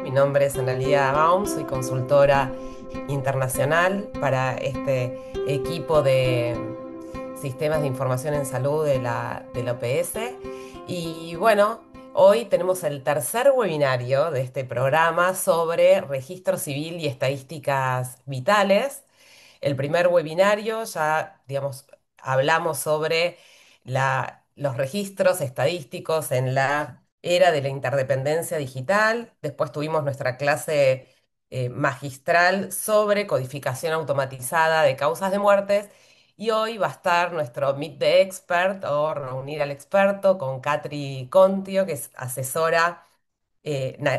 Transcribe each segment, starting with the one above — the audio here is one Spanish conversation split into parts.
Mi nombre es Analia Baum, soy consultora internacional para este equipo de sistemas de información en salud de la OPS. Y bueno, hoy tenemos el tercer webinario de este programa sobre registro civil y estadísticas vitales. El primer webinario ya, digamos, hablamos sobre los registros estadísticos en la era de la interdependencia digital. Después tuvimos nuestra clase magistral sobre codificación automatizada de causas de muertes. Y hoy va a estar nuestro Meet the Expert o reunir al experto con Katri Contio, que es asesora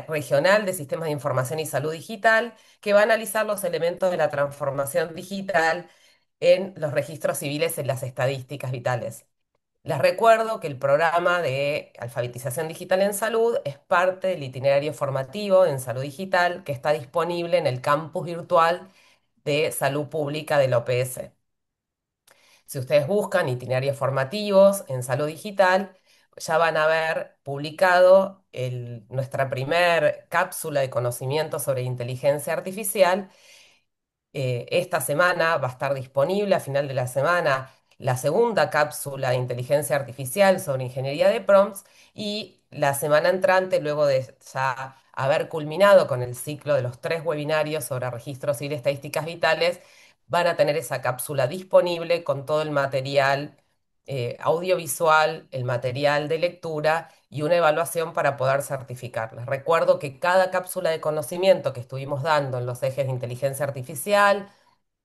regional de Sistemas de Información y Salud Digital, que va a analizar los elementos de la transformación digital en los registros civiles en las estadísticas vitales. Les recuerdo que el programa de alfabetización digital en salud es parte del itinerario formativo en salud digital que está disponible en el campus virtual de salud pública de la OPS. Si ustedes buscan itinerarios formativos en salud digital, ya van a ver publicado nuestra primer cápsula de conocimiento sobre inteligencia artificial. Esta semana va a estar disponible a final de la semana la segunda cápsula de inteligencia artificial sobre ingeniería de prompts y la semana entrante, luego de ya haber culminado con el ciclo de los tres webinarios sobre registros y estadísticas vitales, van a tener esa cápsula disponible con todo el material audiovisual, el material de lectura y una evaluación para poder certificar. Les recuerdo que cada cápsula de conocimiento que estuvimos dando en los ejes de inteligencia artificial,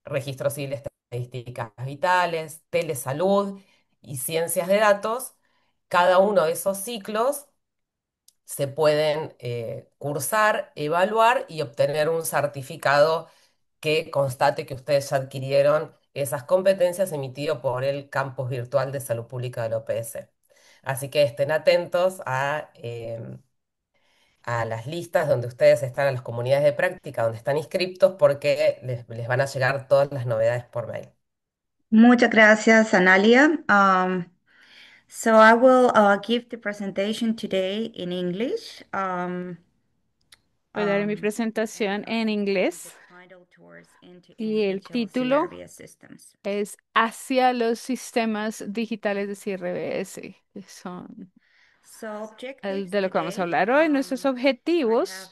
registro civil, estadísticas vitales, telesalud y ciencias de datos, cada uno de esos ciclos se pueden cursar, evaluar y obtener un certificado que constate que ustedes ya adquirieron esas competencias emitido por el Campus Virtual de Salud Pública de la OPS. Así que estén atentos a las listas donde ustedes están, a las comunidades de práctica donde están inscriptos, porque les van a llegar todas las novedades por mail. Muchas gracias, Analia. So I will give the presentation today in English. Voy a dar mi presentación en inglés y el título es Hacia los sistemas digitales de CRBS, que son So objectives de lo que vamos a today, hablar hoy. Nuestros I have objetivos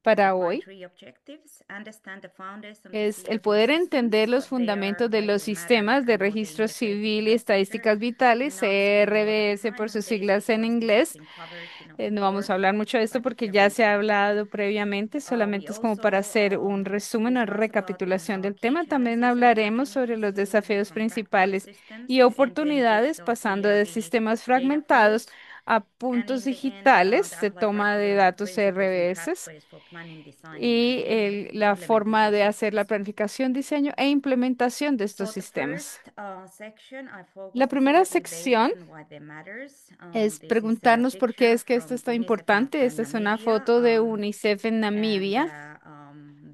para outlined hoy three objectives. Understand the foundation of the es el CRB poder entender systems, los what they are, fundamentos de why los they matter, sistemas de and how they registro integrate with civil y healthcare. estadísticas vitales, Not spend a lot of CRBS time por on sus this siglas en because this has inglés. been covered, No vamos before, a hablar mucho de esto but it's porque a ya se ha recap. hablado previamente, We solamente es como para also hacer un resumen, una discuss about recapitulación del key tema. También challenges in hablaremos adopting sobre los FCC desafíos from fragmented principales y systems to end-to-end oportunidades digital pasando de CRB sistemas data fragmentados flows. a And puntos in the end, digitales the de applied toma de practical datos principles and CRBS pathways for planning, designing, and y la implementing forma these de hacer la systems. planificación, diseño e implementación de estos So the sistemas. first section, I La focus the primera CRB basics sección and why they matters. es This is a preguntarnos por qué picture es que esto from está UNICEF importante. Esta es una Namibia. foto de UNICEF en And Namibia,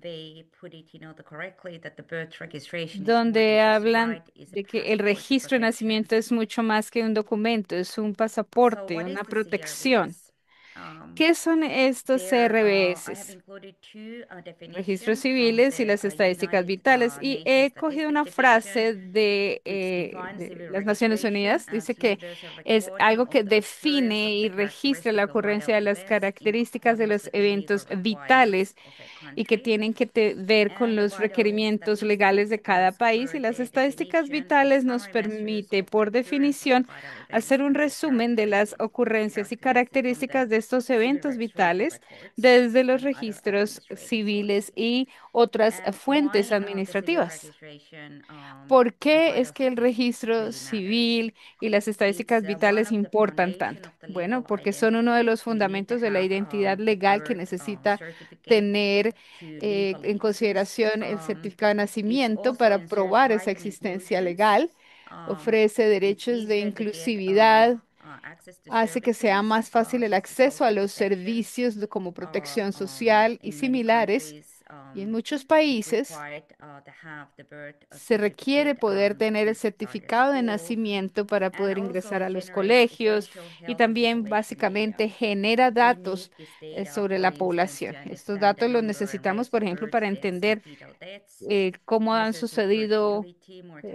they put it, correctly that the birth registration is more than donde just a hablan right, is a de que el passport to registro de protection. nacimiento es mucho más que un documento, es un So pasaporte, what is una the protección. CRBS? Um, ¿Qué son estos I have CRBS? included two Registros definitions from civiles y the las estadísticas United vitales. Y Nations he cogido Statistics una Division, frase which defines de civil las Naciones registration Unidas. Dice as que universal es recording algo of que the occurrence define of y the registra la characteristic of vital ocurrencia de las events in características de accordance los with the legal eventos requirements vitales of a y que country. tienen que ver con And the los vital requerimientos legales statistics de cada as país. Y per las the estadísticas definition is vitales nos summary measures permite, of the por occurrence of definición, vital events hacer un and their resumen de las ocurrencias y from the características de estos civil eventos registration vitales records desde los and other registros administrative civiles sources. y otras And fuentes why the civil administrativas. registration ¿Por and qué es vital que el statistics registro really matters? civil y las It's estadísticas one vitales of the importan foundation tanto? of the Bueno, legal porque son uno de identity. los You need to fundamentos de la have identidad a legal que birth necesita certificate tener to legally en exist. consideración el certificado de It nacimiento also para ensures probar esa right and existencia inclusions. legal. Ofrece It's derechos de easier to get inclusividad, access to hace que sea services más fácil el such as acceso a social los protection servicios como protección social y in many similares countries. Y en muchos países se requiere poder tener el certificado de nacimiento para poder ingresar a los colegios y también básicamente genera datos sobre la población. Estos datos los necesitamos, por ejemplo, para entender cómo han sucedido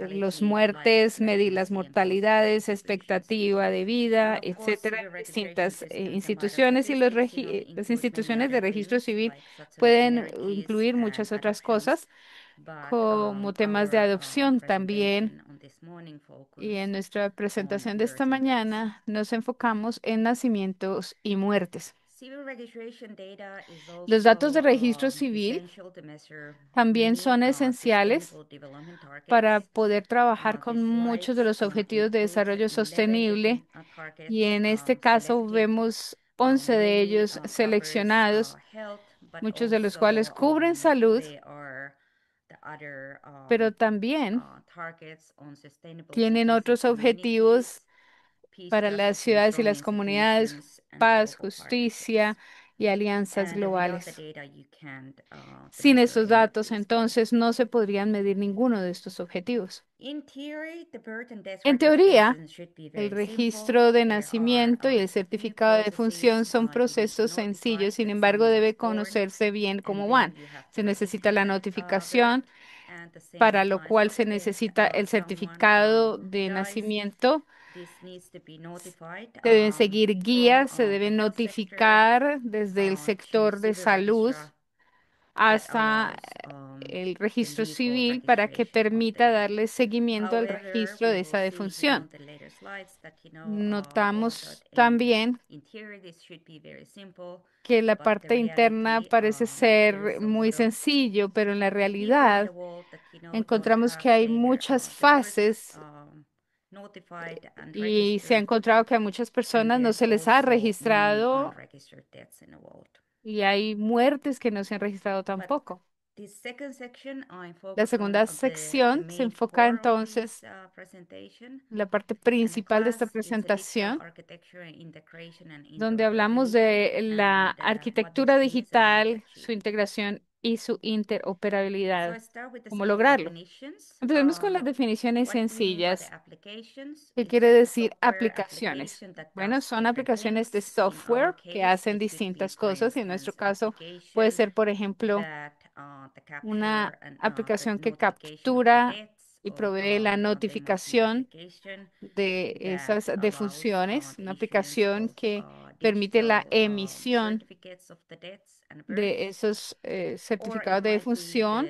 las muertes, medir las mortalidades, expectativa de vida, etcétera, en distintas instituciones y las instituciones de registro civil pueden incluir muchas otras cosas como temas de adopción también. Y en nuestra presentación de esta mañana nos enfocamos en nacimientos y muertes. Los datos de registro civil también son esenciales para poder trabajar con muchos de los objetivos de desarrollo sostenible y en este caso vemos 11 de ellos seleccionados, muchos de los cuales cubren salud, pero también tienen otros objetivos para las ciudades y las comunidades, paz, justicia y alianzas globales. Sin estos datos, entonces, no se podrían medir ninguno de estos objetivos. En teoría, el registro de nacimiento y el certificado de defunción son procesos sencillos, sin embargo, debe conocerse bien cómo van. Se necesita la notificación, para lo cual se necesita el certificado de nacimiento. Se deben seguir guías, se deben notificar desde el sector de salud hasta el registro civil para que permita darle seguimiento al registro de esa defunción. Notamos también que la parte interna parece ser muy sencillo, pero en la realidad encontramos que hay muchas fases y se ha encontrado que a muchas personas no se les ha registrado y hay muertes que no se han registrado tampoco. La segunda sección se enfoca entonces en la parte principal de esta presentación, donde hablamos de la arquitectura digital, su integración y su interoperabilidad. ¿Cómo lograrlo? Empecemos con las definiciones sencillas. ¿Qué quiere decir aplicaciones? Bueno, son aplicaciones de software que hacen distintas cosas y en nuestro caso puede ser, por ejemplo, una aplicación que captura y provee la notificación de esas defunciones, una aplicación que permite la emisión de esos certificados de defunción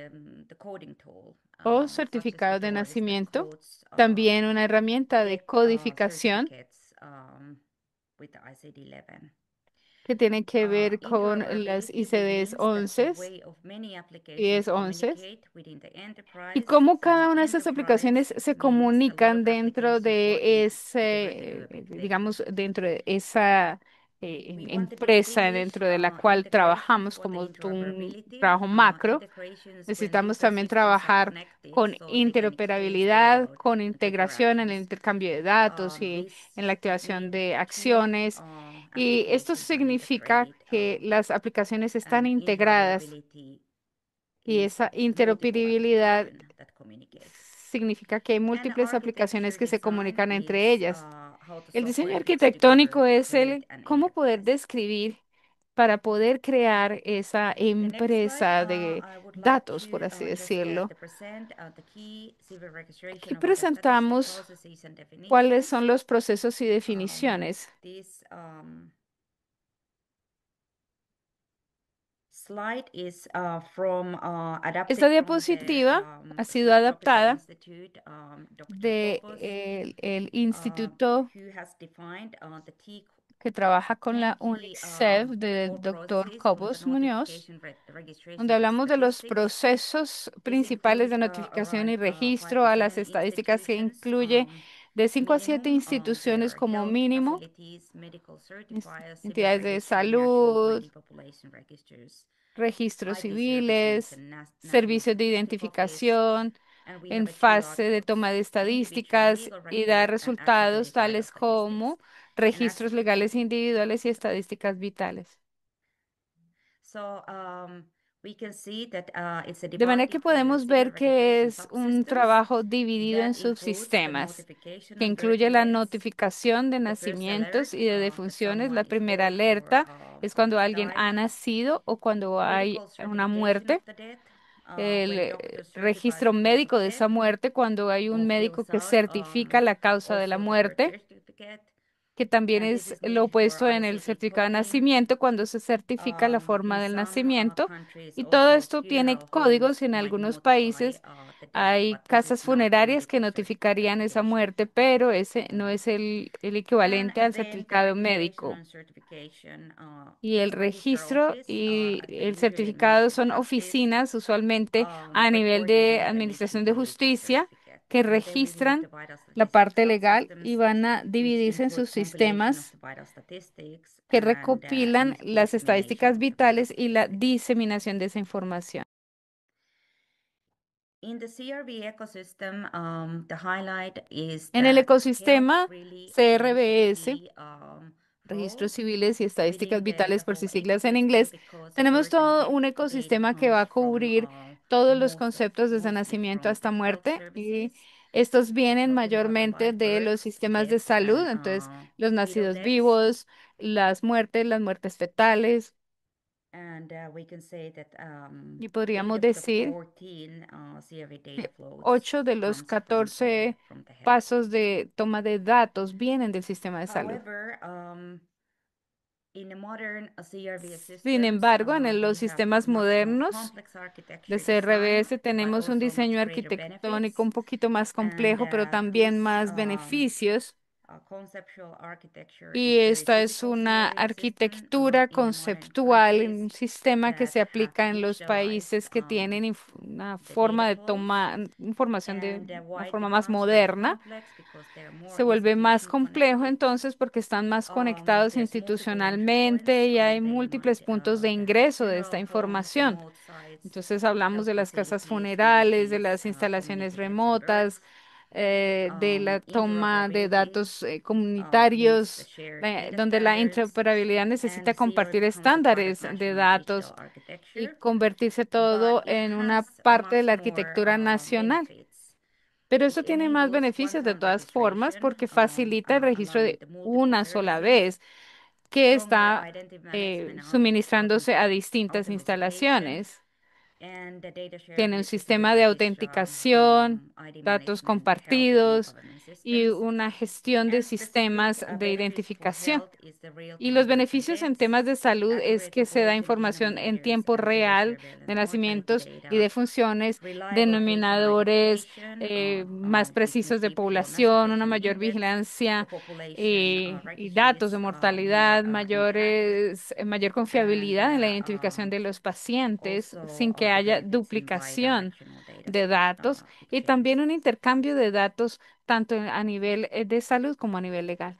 o certificados de nacimiento. También una herramienta de codificación que tiene que ver con las ICDs 11 y es 11 y cómo cada una de esas aplicaciones se comunican dentro de ese, digamos, dentro de esa empresa dentro de la cual trabajamos como un trabajo macro. Necesitamos también trabajar con interoperabilidad, con integración en el intercambio de datos y en la activación de acciones. Y esto significa que las aplicaciones están integradas y esa interoperabilidad significa que hay múltiples aplicaciones que se comunican entre ellas. El diseño arquitectónico es el cómo poder describir para poder crear esa empresa de datos, por así decirlo. Aquí presentamos cuáles son los procesos y definiciones. Esta diapositiva ha sido adaptada del instituto que trabaja con la UNICEF del doctor Cobos Muñoz, donde hablamos de los procesos principales de notificación y registro a las estadísticas que incluye de 5 a 7 instituciones como mínimo, entidades de salud, registros civiles, servicios de identificación, en fase de toma de estadísticas y dar resultados tales como registros legales individuales y estadísticas vitales. De manera que podemos ver que es un trabajo dividido en subsistemas, que incluye la notificación de nacimientos y de defunciones. La primera alerta es cuando alguien ha nacido o cuando hay una muerte. El registro médico de esa muerte, cuando hay un médico que certifica la causa de la muerte, que también es lo opuesto en el certificado de nacimiento, cuando se certifica la forma del nacimiento. Y todo esto tiene códigos y en algunos países hay casas funerarias que notificarían esa muerte, pero ese no es el equivalente al certificado médico. Y el registro y el certificado son oficinas, usualmente a nivel de Administración de Justicia, que registran la parte legal y van a dividirse en sus sistemas que recopilan las estadísticas vitales y la diseminación de esa información. En el ecosistema CRBS, Registros Civiles y Estadísticas Vitales por sus siglas en inglés, tenemos todo un ecosistema que va a cubrir todos los conceptos desde nacimiento hasta muerte y estos vienen mayormente de los sistemas de salud, entonces los nacidos vivos, las muertes fetales y podríamos decir que 8 de los 14 pasos de toma de datos vienen del sistema de salud. Sin embargo, los sistemas modernos de CRBS tenemos un diseño arquitectónico un poquito más complejo, pero también más beneficios. Y esta es una arquitectura conceptual, un sistema que se aplica en los países que tienen una forma de tomar información de una forma más moderna. Se vuelve más complejo entonces porque están más conectados institucionalmente y hay múltiples puntos de ingreso de esta información. Entonces hablamos de las casas funerales, de las instalaciones remotas, de la toma de datos comunitarios, donde la interoperabilidad necesita compartir estándares de datos y convertirse todo en una parte de la arquitectura nacional. Pero eso tiene más beneficios de todas formas porque facilita el registro de una sola vez que está suministrándose a distintas instalaciones. Tiene un sistema de autenticación, datos compartidos y una gestión de sistemas de identificación. Y los beneficios en temas de salud es que se da información en tiempo real de nacimientos y de funciones, denominadores más precisos de población, una mayor vigilancia y datos de mortalidad, mayor confiabilidad en la identificación de los pacientes sin que haya duplicación de datos y también un intercambio de datos tanto a nivel de salud como a nivel legal.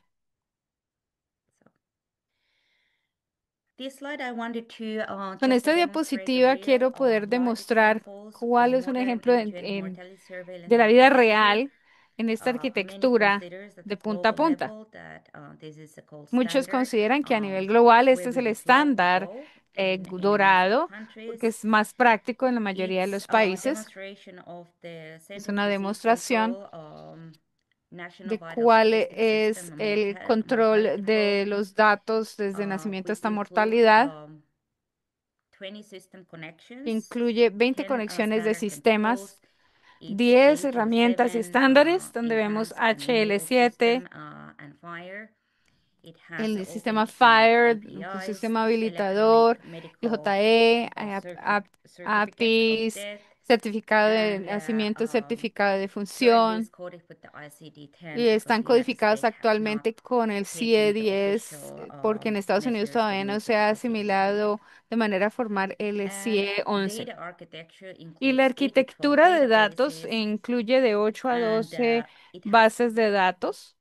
Con esta diapositiva quiero poder demostrar cuál es un ejemplo de la vida real en esta arquitectura de punta a punta. Muchos consideran que a nivel global este es el estándar dorado porque es más práctico en la mayoría de los países. Es una demostración de cuál es el control de los datos desde nacimiento hasta mortalidad. Incluye 20 conexiones de sistemas, 10 herramientas y estándares, donde vemos HL7, el sistema FHIR, el sistema habilitador, el JE, APIs, certificado de nacimiento, certificado de función, y están codificados actualmente con el CIE-10, porque en Estados Unidos todavía no se ha asimilado de manera formal el CIE-11. Y la arquitectura de datos incluye de 8 a 12 bases de datos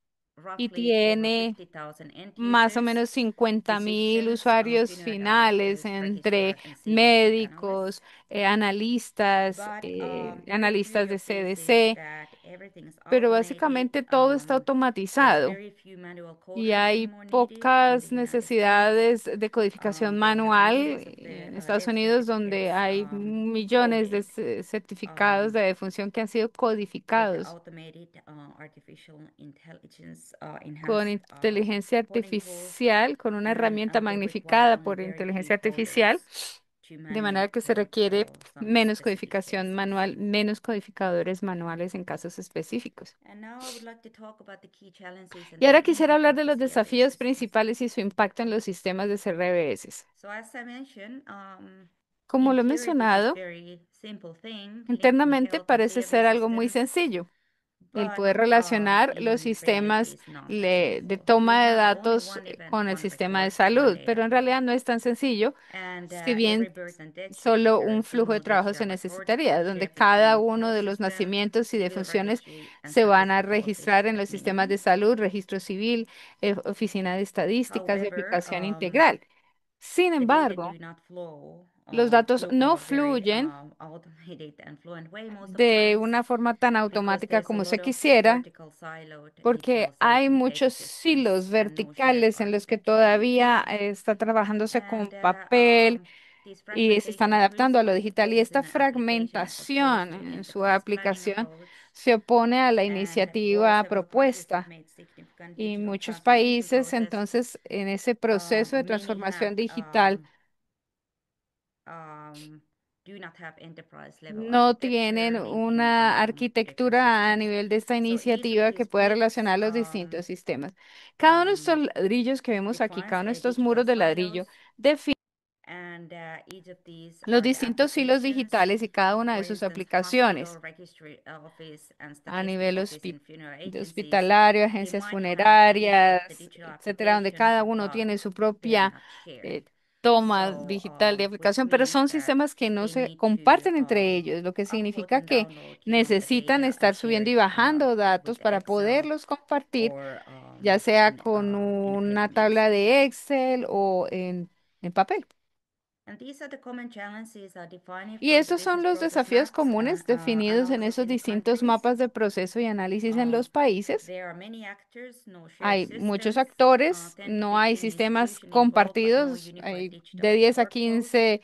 y tiene más o menos 50.000 usuarios finales entre médicos, analistas de CDC, pero básicamente todo está automatizado y hay pocas necesidades de codificación manual en Estados Unidos, donde certificates hay millones de coded certificados de defunción que han sido with codificados automated artificial intelligence con enhanced inteligencia coding tools, artificial, con una and herramienta they require magnificada only por very inteligencia few artificial, coders to de manually manera que se code requiere some menos specific codificación cases. manual, menos codificadores manuales en casos específicos. And now I would like to talk about the key challenges and Y ahora the quisiera impact hablar of de the los CRA desafíos systems. principales y su impacto en los sistemas de CRBS. So as I mentioned, Como in lo he theory, this is mencionado, very simple thing, linking internamente health and parece CRA ser algo muy systems, sencillo el but poder relacionar los in reality, sistemas it's not that de simple. We toma de have only datos one event, con el one sistema de record, one salud, data pero en point, realidad no es tan sencillo, and si every bien birth and death solo certificate un or flujo de funeral trabajo register se records necesitaría, donde shared cada between uno health de los system, nacimientos y civil defunciones registry, and se van a statistical office registrar en at los sistemas de minimum. salud, registro civil, oficina de estadísticas y However, aplicación integral. Sin the data embargo, do not los datos flow no from a very fluyen automated and fluent way most of the de times una forma tan because automática there's a como se lot of quisiera, vertical siloed porque hay digitalization data muchos hilos systems and no shared verticales en los que architecture. todavía está trabajándose con And papel this y se están fragmentation adaptando a lo principle digital. Y poses esta an application as opposed fragmentación to en su enterprise planning aplicación approach. se opone a la And while iniciativa several countries have propuesta. made significant Y digital muchos transformation países, processes, entonces, en ese proceso de many have transformación digital, um, do not have enterprise level no tienen architecture linking una different arquitectura a systems. nivel de esta So each of iniciativa que these pueda bricks relacionar los distintos sistemas. Cada uno de estos ladrillos que vemos aquí, cada defines uno de a estos digital muros de silos, ladrillo, define and each of these los are the distintos hilos applications. digitales y cada una de For sus instance, aplicaciones hospital, registry office, and a statistical nivel office in funeral de agencies, hospitalario, they agencias might have each of the funerarias, digital etcétera, donde applications, cada uno but tiene su they are propia not shared. eh, toma So, digital de which aplicación, pero means son that sistemas que no they se need to comparten entre ellos, lo que upload significa and que download, the necesitan data and estar share subiendo y it bajando with datos the para Excel poderlos compartir, or ya sea in con una Pagemate. tabla de Excel o en papel. And these are the common challenges defined Y from the estos son business los process desafíos maps and comunes definidos en analysis esos in the distintos countries. mapas de proceso y análisis en Um, los países. there are many actors, no shared Hay muchos systems, actores, 10 to no hay 15 sistemas institutions involved, but no compartidos, unified hay de digital 10 a workflows. 15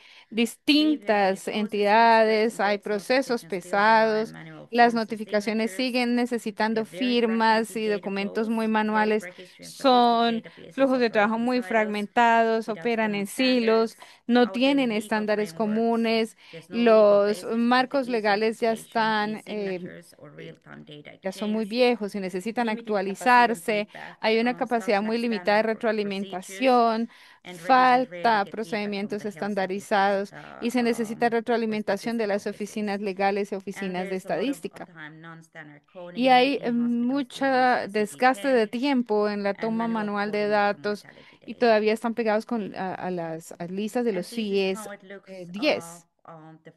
Save the distintas processes, birth entidades, and hay death procesos notifications still rely on pesados, manual las forms and notificaciones signatures. siguen They're necesitando very firmas fragmented y data documentos muy flows. Health manuales, registry and statistics son databases flujos de operate trabajo in muy silos fragmentados, without operan common en silos, standards, no outdated tienen legal estándares frameworks. comunes, There's no legal los basis for the marcos legales ya e-certification, están e-signatures, or real-time data ya son muy exchange, viejos y necesitan limited capacity and actualizarse, feedback, hay una stuff capacidad muy like limitada de standard procedures, retroalimentación, and registrars rarely falta get feedback from procedimientos the health office estandarizados y se necesita or retroalimentación de statistical las offices. oficinas legales y And oficinas de there's a lot of estadística. time non-standard Y coding. hay Many hospitals mucho still use desgaste de ICD-10, tiempo en la and toma manual manual de coding for datos mortality y data. todavía están pegados a las listas de And los this is CIES how it looks 10. the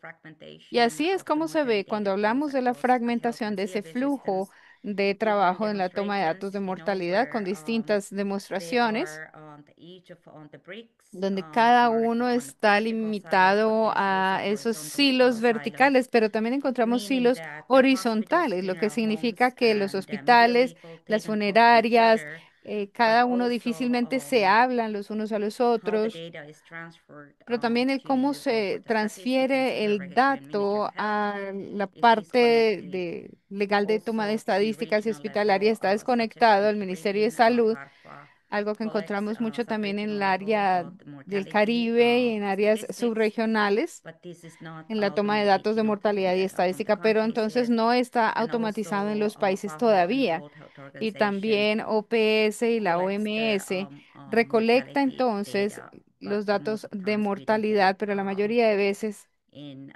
Y fragmentation así es of the como se ve mortality cuando data flows hablamos de la across health fragmentación and de ese CRB flujo systems. de Different trabajo en la toma de datos de demonstrations, mortalidad con where distintas they demostraciones, are on each of on the bricks donde cada are uno on the está vertical silos, but limitado there's also a esos horizontal silos silos, verticales, pero también encontramos meaning hilos that the hospitals, horizontales, lo que funeral significa homes, que los and middle hospitales, legal they las don't talk to each funerarias, other, but cada uno also difícilmente se hablan los unos a los how the otros, data is transferred pero también el cómo for se the statistics and transfiere civil el registry and Ministry of dato Health, a la is parte disconnected de legal de toma de also to estadísticas y regional hospitalaria level, está such as in desconectado the al Ministerio de Caribbean. Salud, CARPA algo que collects encontramos mucho también en el sub-regional level área the del mortality Caribe y en áreas statistics, subregionales but this is not en la toma de automated, datos de mortalidad y from the estadística, pero countries entonces yet. no está And automatizado en also, los países PAHO and todavía. World Health Y Organization también OPS y la collects the OMS recolecta mortality entonces data, los but most datos of the de times we don't get it mortalidad, pero la mayoría de veces in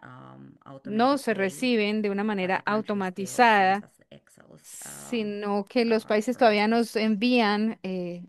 no automated se way, reciben de una but manera the country still sends automatizada, us Excels sino que los países for todavía nos results. envían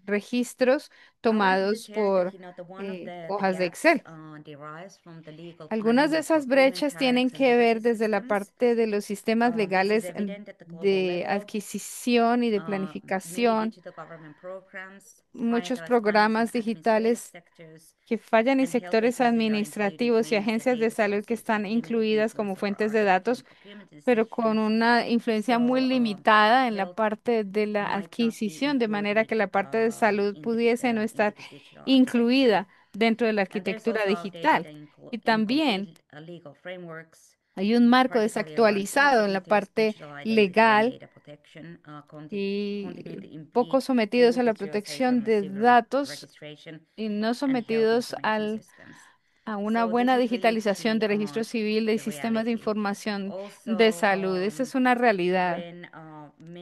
registros I wanted to tomados share that por one of the hojas de gaps Excel. derives from the legal Algunas planning de and esas procurement brechas tienen tariffs and que legacy ver desde la systems. parte de los sistemas This is legales evident at the global de level. adquisición y de Many planificación, digital government programs, muchos finance, planning, and programas administrative digitales sectors, que fallan y and health sectores agencies are included administrativos y means the agencias de data salud que sources están have limited incluidas como influence over fuentes de architecture datos, and procurement pero con decisions. una influencia muy So limitada en la health parte de la might not be adquisición, de manera included que la parte de salud in pudiese no into estar the digital incluida architecture. dentro de la And there's arquitectura also data digital. that Y también incomplete legal frameworks, hay un marco particularly around desactualizado en la insensitive speech parte liability and legal data protection, continue to y poco impede sometidos full a la protección digitalization of de civil datos registration y no and health sometidos information systems. a una So this buena is digitalización really de registro civil y the sistemas de reality. información de Also, salud. Esa es una realidad. when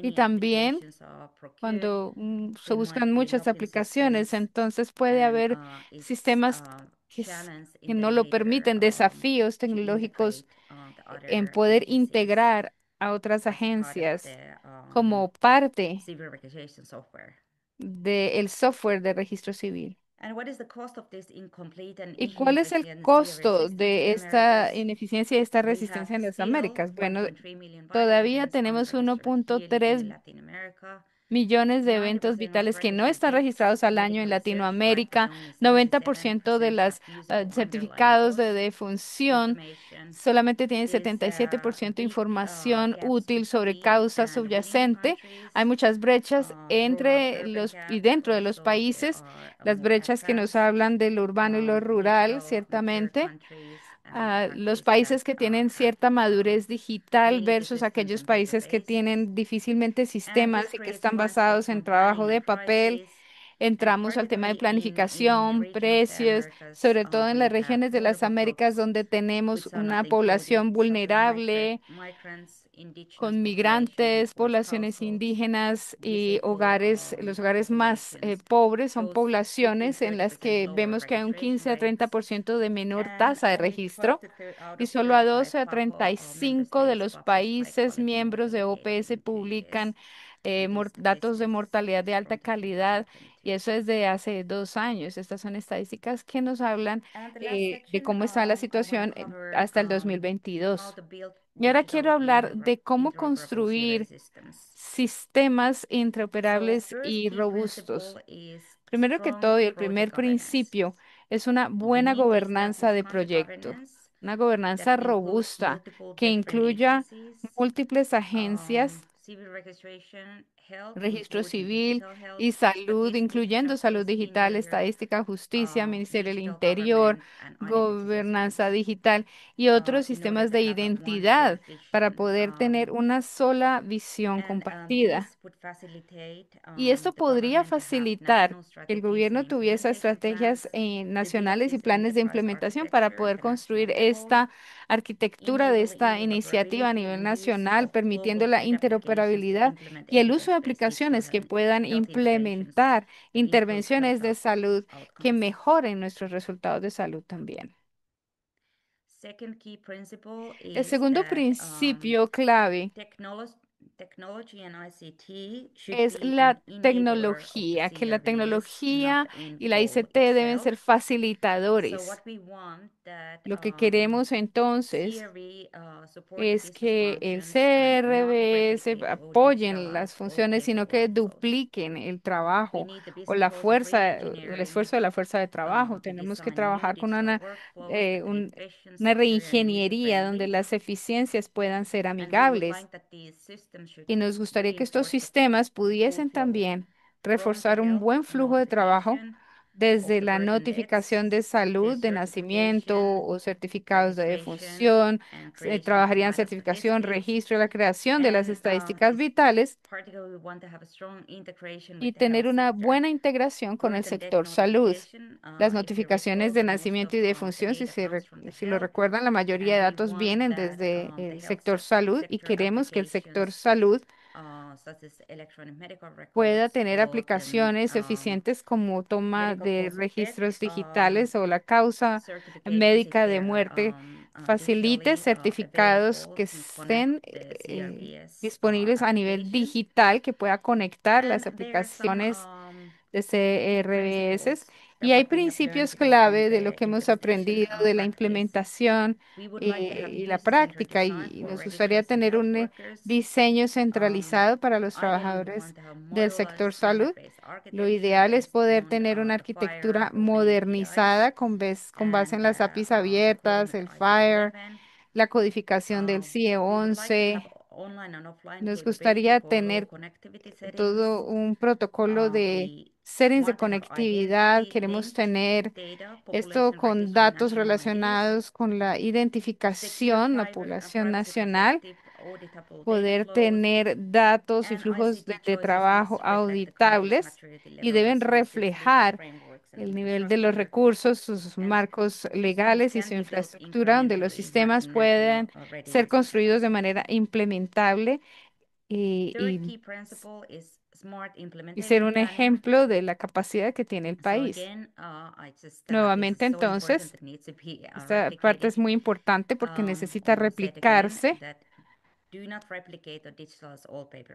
Y many también applications are procured, cuando se there might buscan be muchas lock-in aplicaciones, systems, entonces puede and haber it's sistemas challenge que no lo integrator permiten, desafíos to tecnológicos integrate the en other poder agencies integrar a otras as part of agencias the como parte civil registration software. del software de registro civil. And what is the cost of this incomplete and ¿Y cuál es el inefficient CRS costo systems in de esta Americas? ineficiencia y esta We have resistencia en las still Américas? Bueno, 1.3 million vital todavía events tenemos unregistered here 1.3 in Latin America. millones de eventos 90% of vitales que no registered están DICs, registrados al año en medically Latinoamérica. certified, but only 90% de 77% have las usable underlying certificados de cause defunción information. solamente tienen This 77% de big información gaps útil sobre between causa and within subyacente. Hay countries, muchas brechas rural entre urban los y gap. dentro de los Also, there países, are las more brechas que nos gaps. hablan de lo urbano y lo rural, Mature ciertamente. countries and Los countries that países que tienen have cierta madurez digital legacy versus systems aquellos and paper países que based. tienen difícilmente And this sistemas y que creates están much of basados en trabajo planning de papel. crisis, and Entramos al tema de particularly in the planificación, region of the precios, Americas, sobre todo en when las you have regiones de las vulnerable Américas groups donde with tenemos some of una the included población social vulnerable migrants, indigenous con population, migrantes, divorced poblaciones households, indígenas y disabled hogares, los hogares más populations, pobres son shows 15 to poblaciones en las 30% que lower vemos que hay un registration 15 a rates, 30% de menor and tasa de only 12 registro to 30 out y of solo a 35 12 a PAHO member 35 de states los publish high países quality miembros de mortality OPS in 2 years. publican And these datos de statistics mortalidad de is alta from calidad, y 2022. eso es de hace 2 años. Estas son estadísticas que nos hablan And the last de section, cómo está la I want to situación cover hasta el how 2022. to build Y ahora quiero digital hablar de cómo interoperable CRS construir systems. sistemas So interoperables first y key principle robustos. is Primero que strong todo, y el project primer governance. principio es una We buena need to establish gobernanza de country proyecto, governance una that gobernanza includes robusta multiple que different incluya agencies, múltiples agencias, civil registration, health, registro including civil digital health, y salud, statistics, incluyendo salud justice, digital, interior, estadística, justicia, Ministerio del digital Interior, government, and identity gobernanza systems digital y otros in order sistemas to de have a one shared identidad para vision. poder tener una sola visión And compartida. this would facilitate Y esto the podría government to have facilitar national que el strategies and gobierno tuviese implementation estrategias plans to build nacionales y this planes de enterprise implementación para architecture at poder the construir national level, esta arquitectura de enable esta iniciativa a interoperability nivel and use nacional, of permitiendo la global-fit applications to interoperabilidad implement y el uso de evidence-based digital aplicaciones que puedan health interventions implementar that improve health intervenciones de salud que outcomes. mejoren nuestros resultados de salud también. Second key principle El is segundo that principio clave technology, technology and ICT should es be an la enabler of the tecnología, que la CRVS, not tecnología in y la goal ICT deben itself. ser So what facilitadores. we want that Lo que queremos entonces CRV support the es business que el functions and not CRBS replicate the old digital apoyen las apps or funciones, sino paper que workflows. dupliquen el We trabajo need the o business la process fuerza, el re-engineering esfuerzo de la fuerza de trabajo. to Tenemos que design new trabajar con digital workflows eh, that are un- efficient, una secure, and reingeniería donde user-friendly. las eficiencias puedan ser And we would amigables. like that these systems should Y nos gustaría que estos reinforce the sistemas full pudiesen flow también from the reforzar un health buen flujo de trabajo notification of desde the la birth and deaths notificación de to the salud, de nacimiento certification, o certificados de registration, defunción, and creation of trabajarían vital certificación, statistics. registro y la creación de las And estadísticas vitales particularly, we want to have a strong integration y with the tener health una sector. buena integración con el Birth and death sector salud. notification, Las if you notificaciones recall, de the most nacimiento of y the defunción, data comes from the si lo health, recuerdan, la mayoría de and we datos want vienen that desde the el health sector salud y sector queremos que el sector applications, salud such as electronic medical pueda records tener or the aplicaciones eficientes como toma medical de cause of death registros digitales o la causa certifications, if médica de they're muerte, facilite digitally certificados available que to connect estén the CRVS disponibles a nivel application. digital, que pueda conectar And las there are some aplicaciones de key CRBS. principles Y that hay what we have learned principios from clave de lo the que hemos implementation aprendido de la practice. implementación We would like to have y la user-centered práctica, design y for nos gustaría registrars and tener health un workers. diseño centralizado para los Ideally, we trabajadores want to have del sector modularized salud. standard-based Lo architecture ideal es based poder on tener una the FHIR arquitectura open APIs modernizada con base en and las APIs according abiertas, to the el ISO FHIR, 11. la codificación del CIE We would like to have 11, Nos gustaría tener todo un protocolo de settings de conectividad. Queremos tener esto con datos relacionados con la identificación, la población nacional, poder tener datos y flujos de trabajo auditables y deben reflejar el nivel de los recursos, sus marcos legales y su infraestructura, donde los sistemas pueden ser construidos de manera implementable y, y- y ser un ejemplo de la capacidad que tiene el país. Nuevamente, entonces, esta parte es muy importante porque necesita replicarse.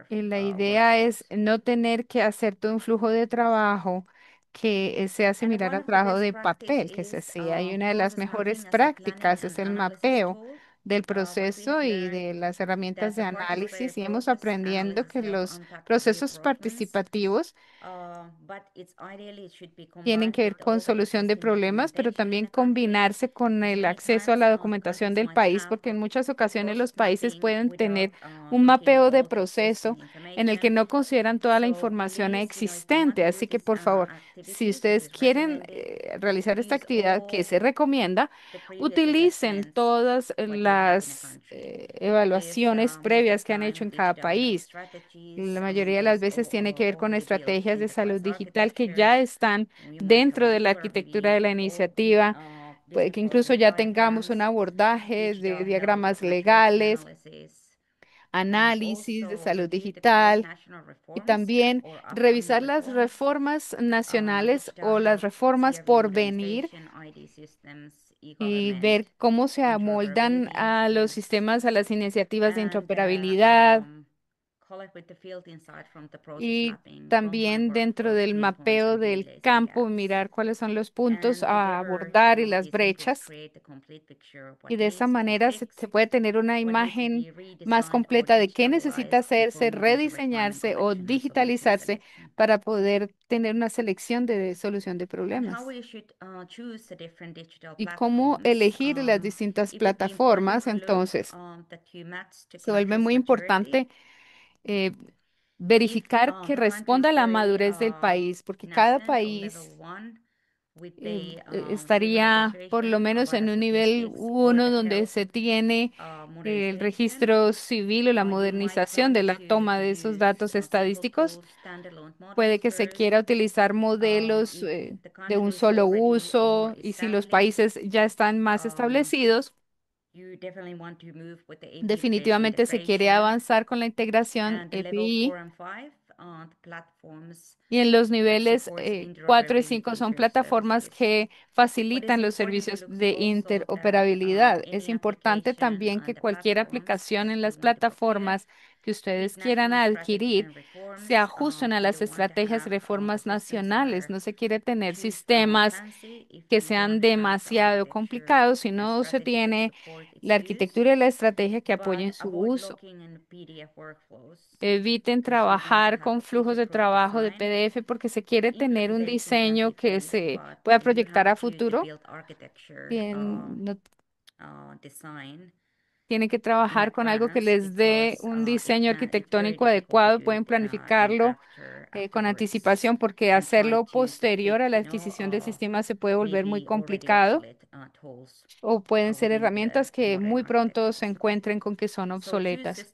Y la idea es no tener que hacer todo un flujo de trabajo que sea similar al trabajo de papel que se hacía. Y una de las mejores prácticas es el mapeo del proceso y de las herramientas de análisis. Y hemos aprendiendo que los procesos participativos tienen que ver con solución de problemas, pero también combinarse con el acceso a la documentación del país, porque en muchas ocasiones los países pueden tener un mapeo de proceso en el que no consideran toda la información existente. Así que, por favor, si ustedes quieren realizar esta actividad que se recomienda, utilicen todas las evaluaciones previas que han hecho en cada país. La mayoría de las veces tiene que ver con estrategias de salud digital que ya están dentro de la arquitectura de la iniciativa. Puede que incluso ya tengamos un abordaje de diagramas legales, análisis de salud digital y también revisar las reformas nacionales o las reformas por venir y ver cómo se amoldan a los sistemas, a las iniciativas de interoperabilidad y también dentro del mapeo del campo, mirar cuáles son los puntos a abordar y las brechas. Y de esa manera se puede tener una imagen más completa de qué necesita hacerse, rediseñarse o digitalizarse para poder tener una selección de solución de problemas. Y cómo elegir las distintas plataformas, entonces, se vuelve muy importante eh, verificar que responda a la madurez del país, porque cada país estaría por lo menos en un nivel uno donde se tiene el registro civil o la modernización de la toma de esos datos estadísticos. Puede que se quiera utilizar modelos de un solo uso y si los países ya están más establecidos, definitivamente se quiere avanzar con la integración EPI. Y en los niveles 4 y 5 son plataformas que facilitan los servicios de interoperabilidad. Es importante también que cualquier aplicación en las plataformas que ustedes quieran adquirir se ajusten a las estrategias y reformas nacionales. No se quiere tener sistemas que sean demasiado complicados si no se tiene la arquitectura y la estrategia que apoyen su uso. Eviten trabajar con flujos de trabajo de PDF porque se quiere tener un diseño que se pueda proyectar a futuro. No tienen que trabajar con algo que les dé un diseño arquitectónico adecuado. Pueden planificarlo con anticipación porque hacerlo posterior a la adquisición del sistema se puede volver muy complicado o pueden ser herramientas que muy pronto se encuentren con que son obsoletas.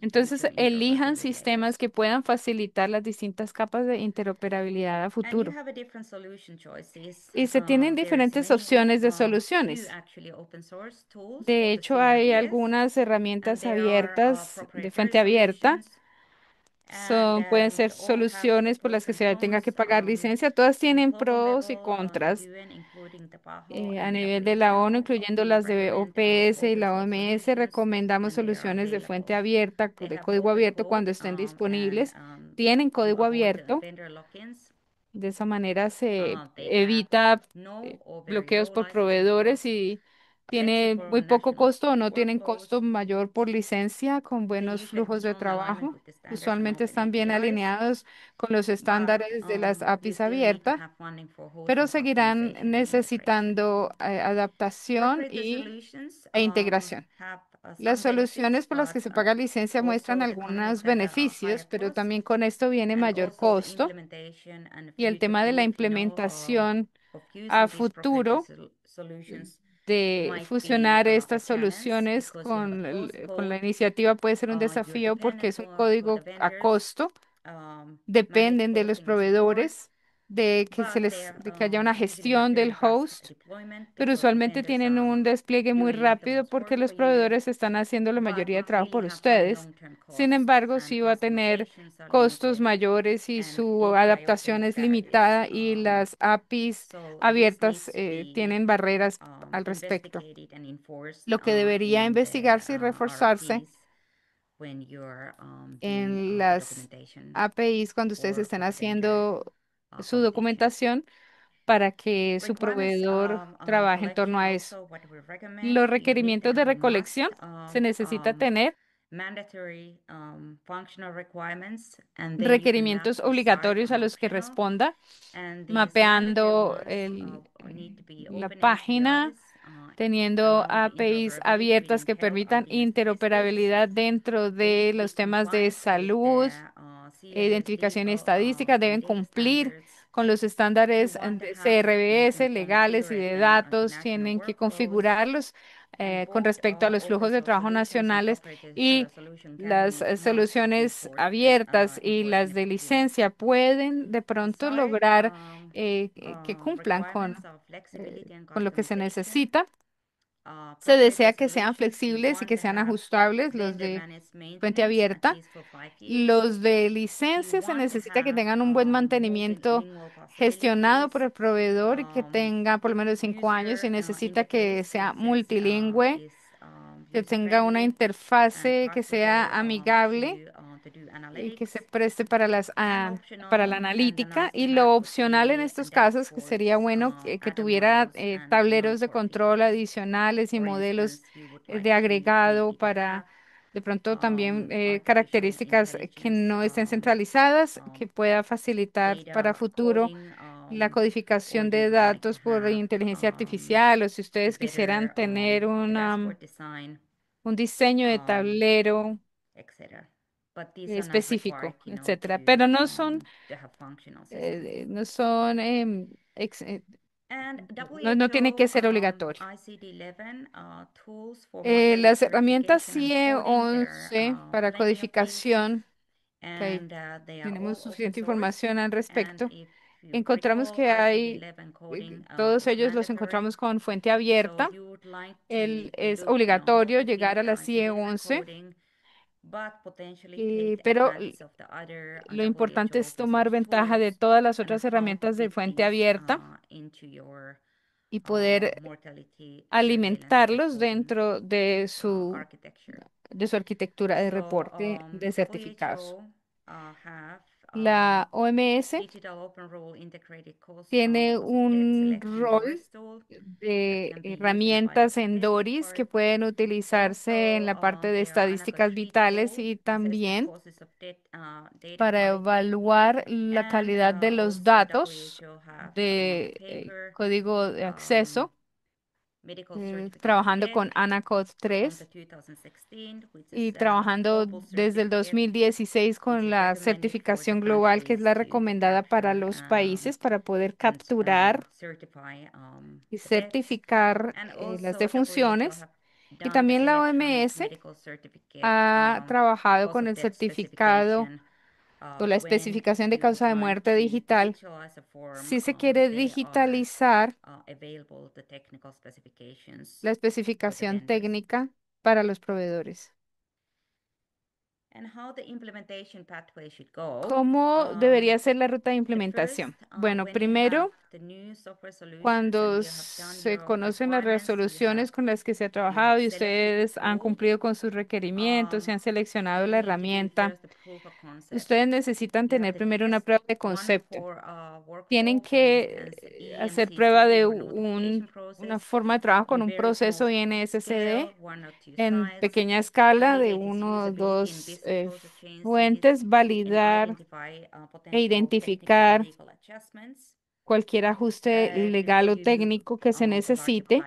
Entonces, elijan sistemas que puedan facilitar las distintas capas de interoperabilidad a futuro. Y se tienen diferentes opciones de soluciones. De hecho, hay algunas herramientas abiertas de fuente abierta. Pueden ser soluciones por las que se tenga que pagar licencia. Todas tienen pros y contras. A nivel de la ONU, incluyendo las de OPS y la OMS, recomendamos soluciones de fuente abierta, de código abierto cuando estén disponibles. Tienen código abierto. De esa manera se evita bloqueos por proveedores y tiene muy poco costo o no tienen costo mayor por licencia con buenos flujos de trabajo. Usualmente están bien alineados con los estándares de las APIs abiertas, pero seguirán necesitando adaptación e integración. Las soluciones por las que se paga licencia muestran algunos beneficios, pero también con esto viene mayor costo y el tema de la implementación a futuro de fusionar estas soluciones con la iniciativa puede ser un desafío porque es un código a costo, dependen de los proveedores, de que haya una gestión del host, pero usualmente tienen un despliegue muy rápido porque los proveedores están haciendo la mayoría de trabajo por ustedes. Sin embargo, sí va a tener costos mayores y su adaptación es limitada y las APIs abiertas tienen barreras al respecto. Lo que debería investigarse y reforzarse en las APIs cuando ustedes estén haciendo su documentación para que su proveedor trabaje en torno a eso. Los requerimientos de recolección se necesita tener requerimientos obligatorios a los que responda, mapeando la página, teniendo APIs abiertas que permitan interoperabilidad dentro de los temas de salud, identificación y estadística, deben cumplir con los estándares de CRBS legales y de datos, tienen que configurarlos con respecto a los flujos de trabajo nacionales y las soluciones abiertas y las de licencia pueden de pronto lograr que cumplan con lo que se necesita. Se desea que sean flexibles y que sean ajustables los de fuente abierta. Los de licencia se necesita que tengan un buen mantenimiento gestionado por el proveedor y que tenga por lo menos 5 años. Se necesita que sea multilingüe, que tenga una interfase que sea amigable y que se preste para para la analítica. Y lo opcional en estos casos, que sería bueno que tuviera tableros de control adicionales y modelos de agregado para de pronto también características que no estén centralizadas, que pueda facilitar para futuro la codificación de datos por inteligencia artificial o si ustedes quisieran tener un diseño de tablero específico, etcétera, pero no son, no tiene que ser obligatorio. Las herramientas CIE 11 para codificación, que ahí tenemos suficiente información al respecto. Encontramos que hay, todos ellos los encontramos con fuente abierta. Es obligatorio llegar a la CIE 11, pero lo importante es tomar ventaja de todas las otras herramientas de fuente abierta y poder alimentarlos dentro de su arquitectura de reporte de certificados. La OMS tiene un rol de herramientas en DORIS que pueden utilizarse en la parte de estadísticas vitales y también para evaluar la calidad de los datos de código de acceso, trabajando con ANACOD 3 y trabajando desde el 2016 con la certificación global, que es la recomendada para los países para poder capturar y certificar las defunciones. Y también la OMS ha trabajado con el certificado o la especificación de causa de muerte digital. Si se quiere digitalizar la especificación técnica para los proveedores. ¿Cómo debería ser la ruta de implementación? Bueno, primero, cuando se conocen las resoluciones con las que se ha trabajado y ustedes han cumplido con sus requerimientos y han seleccionado la herramienta, ustedes necesitan tener primero una prueba de concepto. Tienen que hacer prueba de una forma de trabajo con un proceso INSCD en pequeña escala de uno o dos fuentes, validar e identificar cualquier ajuste legal o técnico que se necesite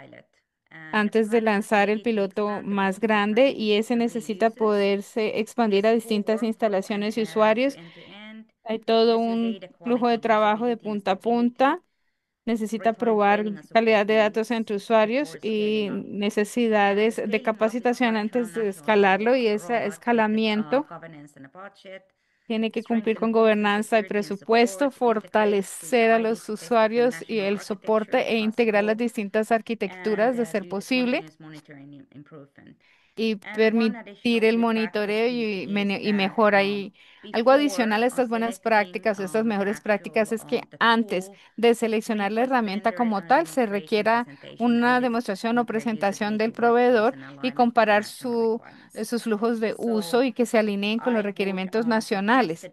antes de lanzar el piloto más grande y ese necesita poderse expandir a distintas instalaciones y usuarios. Hay todo un flujo de trabajo de punta a punta. Necesita probar calidad de datos entre usuarios y necesidades de capacitación antes de escalarlo y ese escalamiento tiene que cumplir con gobernanza y presupuesto, fortalecer a los usuarios y el soporte e integrar las distintas arquitecturas de ser posible y permitir el monitoreo y mejora. Y algo adicional a estas buenas prácticas, estas mejores prácticas, es que antes de seleccionar la herramienta como tal, se requiera una demostración o presentación del proveedor y comparar sus flujos de uso y que se alineen con los requerimientos nacionales.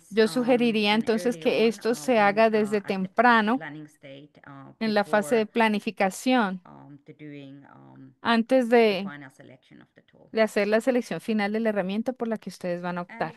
Yo sugeriría entonces que esto se haga desde temprano en la fase de planificación, antes de hacer la selección final de la herramienta por la que ustedes van a optar.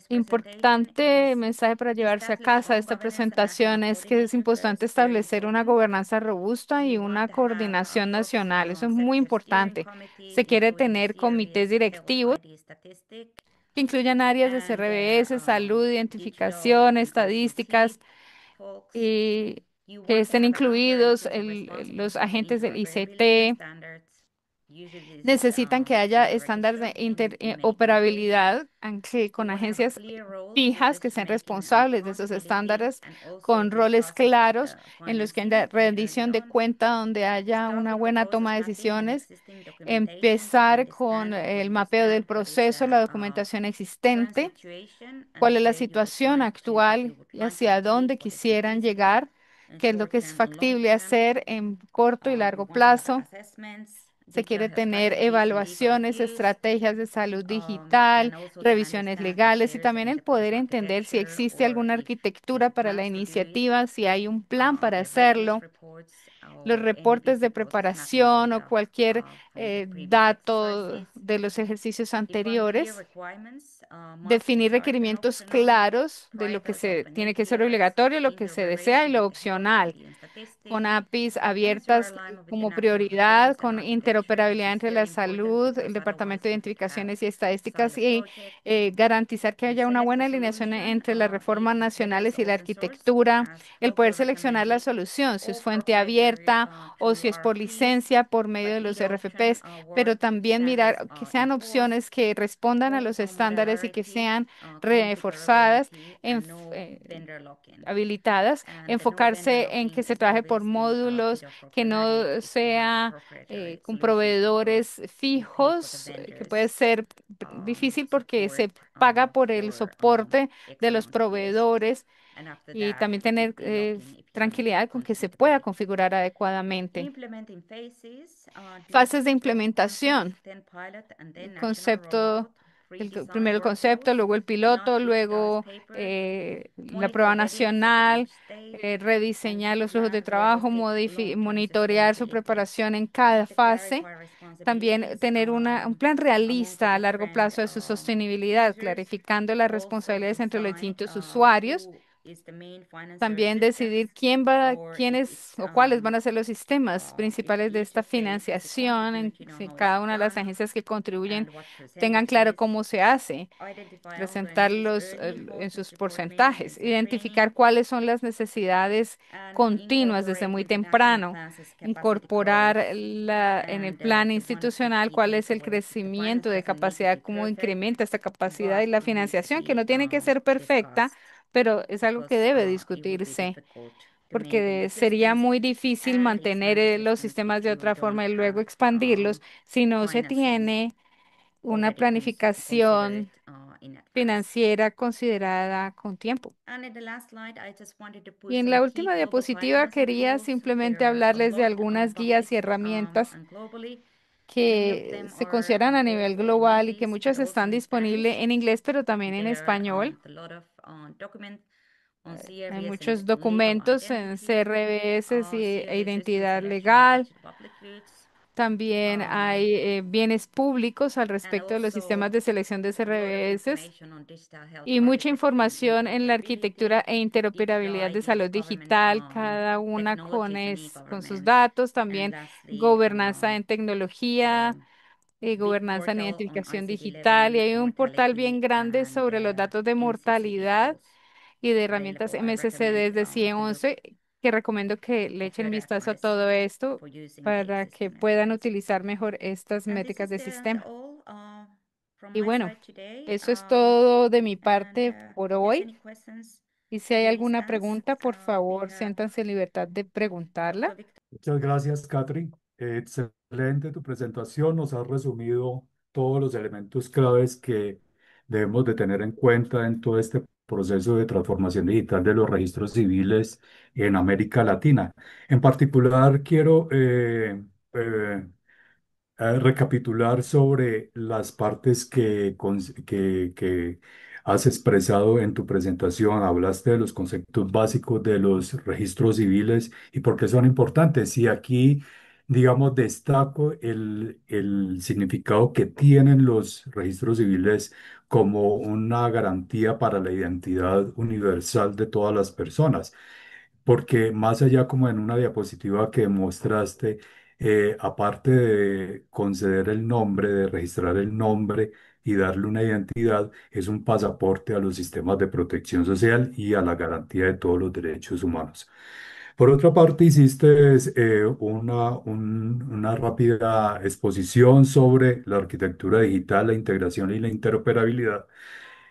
Importante mensaje para llevarse a casa de esta presentación es que es importante establecer una gobernanza robusta y una coordinación nacional. Eso es muy importante. Se quiere tener comités directivos que incluyan áreas de CRBS, salud, identificación, estadísticas y que estén incluidos los agentes del ICT. Necesitan que haya estándares de interoperabilidad con agencias fijas que sean responsables de esos estándares, con roles claros en los que haya rendición de cuenta, donde haya una buena toma de decisiones, empezar con el mapeo del proceso, la documentación existente, cuál es la situación actual y hacia dónde quisieran llegar, qué es lo que es factible hacer en corto y largo plazo. Se quiere tener evaluaciones, estrategias de salud digital, revisiones legales y también el poder entender si existe alguna arquitectura para la iniciativa, si hay un plan para hacerlo, los reportes de preparación o cualquier dato de los ejercicios anteriores. Definir requerimientos claros de lo que se tiene que ser obligatorio, lo que se desea y lo opcional, con APIs abiertas como prioridad, con interoperabilidad entre la salud, el Departamento de Identificaciones y Estadísticas y garantizar que haya una buena alineación entre las reformas nacionales y la arquitectura, el poder seleccionar la solución, si es fuente abierta o si es por licencia por medio de los RFPs, pero también mirar que sean opciones que respondan a los estándares y que sean reforzadas en, habilitadas, enfocarse en que se trabaje por módulos, que no sea con proveedores fijos, que puede ser difícil porque se paga por el soporte de los proveedores y también tener tranquilidad con que se pueda configurar adecuadamente. Fases de implementación. El concepto, primero el concepto, luego el piloto, luego la prueba nacional, rediseñar los flujos de trabajo, monitorear su preparación en cada fase. También tener un plan realista a largo plazo de su sostenibilidad, clarificando las responsabilidades entre los distintos usuarios. También decidir quiénes o cuáles van a ser los sistemas principales de esta financiación, en si cada una de las agencias que contribuyen tengan claro cómo se hace, presentarlos en sus porcentajes, identificar cuáles son las necesidades continuas desde muy temprano, incorporar en el plan institucional cuál es el crecimiento de capacidad, cómo incrementa esta capacidad y la financiación, que no tiene que ser perfecta, pero es algo que debe discutirse, porque sería muy difícil mantener los sistemas de otra forma y luego expandirlos si no se tiene una planificación financiera considerada con tiempo. Y en la última diapositiva quería simplemente hablarles de algunas guías y herramientas que se consideran a nivel global y que muchas están disponibles en inglés, pero también en español. Hay muchos documentos en CRBS e identidad legal. También hay bienes públicos al and respecto de los sistemas also de selección de a lot of CRBS information on digital health y mucha architecture and información en la interoperability. arquitectura e interoperabilidad de DPI is salud government digital, cada una technologies and con sus e-government. datos, And también lastly, gobernanza en tecnología, um, big gobernanza en portal on identificación digital y ICD-11 hay un portal bien mortality grande and sobre los datos de NCCD mortalidad codes y de herramientas available. I recommend MSC desde to look 111 que recomiendo que le for echen further vistazo a todo accuracy esto for using the para que existing puedan methods. utilizar mejor estas And this métricas is de the sistema. all from Y my bueno, side today. eso es todo de mi And parte por if there's hoy. any questions, Y si hay please alguna ask. pregunta, por We favor, have siéntanse en libertad de Dr. preguntarla. Victor. Muchas gracias, Catherine. Excelente tu presentación. Nos has resumido todos los elementos claves que debemos de tener en cuenta en todo este proceso de transformación digital de los registros civiles en América Latina. En particular, quiero eh, recapitular sobre las partes que has expresado en tu presentación. Hablaste de los conceptos básicos de los registros civiles y por qué son importantes. Y aquí, digamos, destaco el significado que tienen los registros civiles como una garantía para la identidad universal de todas las personas. Porque más allá como en una diapositiva que mostraste, aparte de conceder el nombre, de registrar el nombre y darle una identidad, es un pasaporte a los sistemas de protección social y a la garantía de todos los derechos humanos. Por otra parte, hiciste una rápida exposición sobre la arquitectura digital, la integración y la interoperabilidad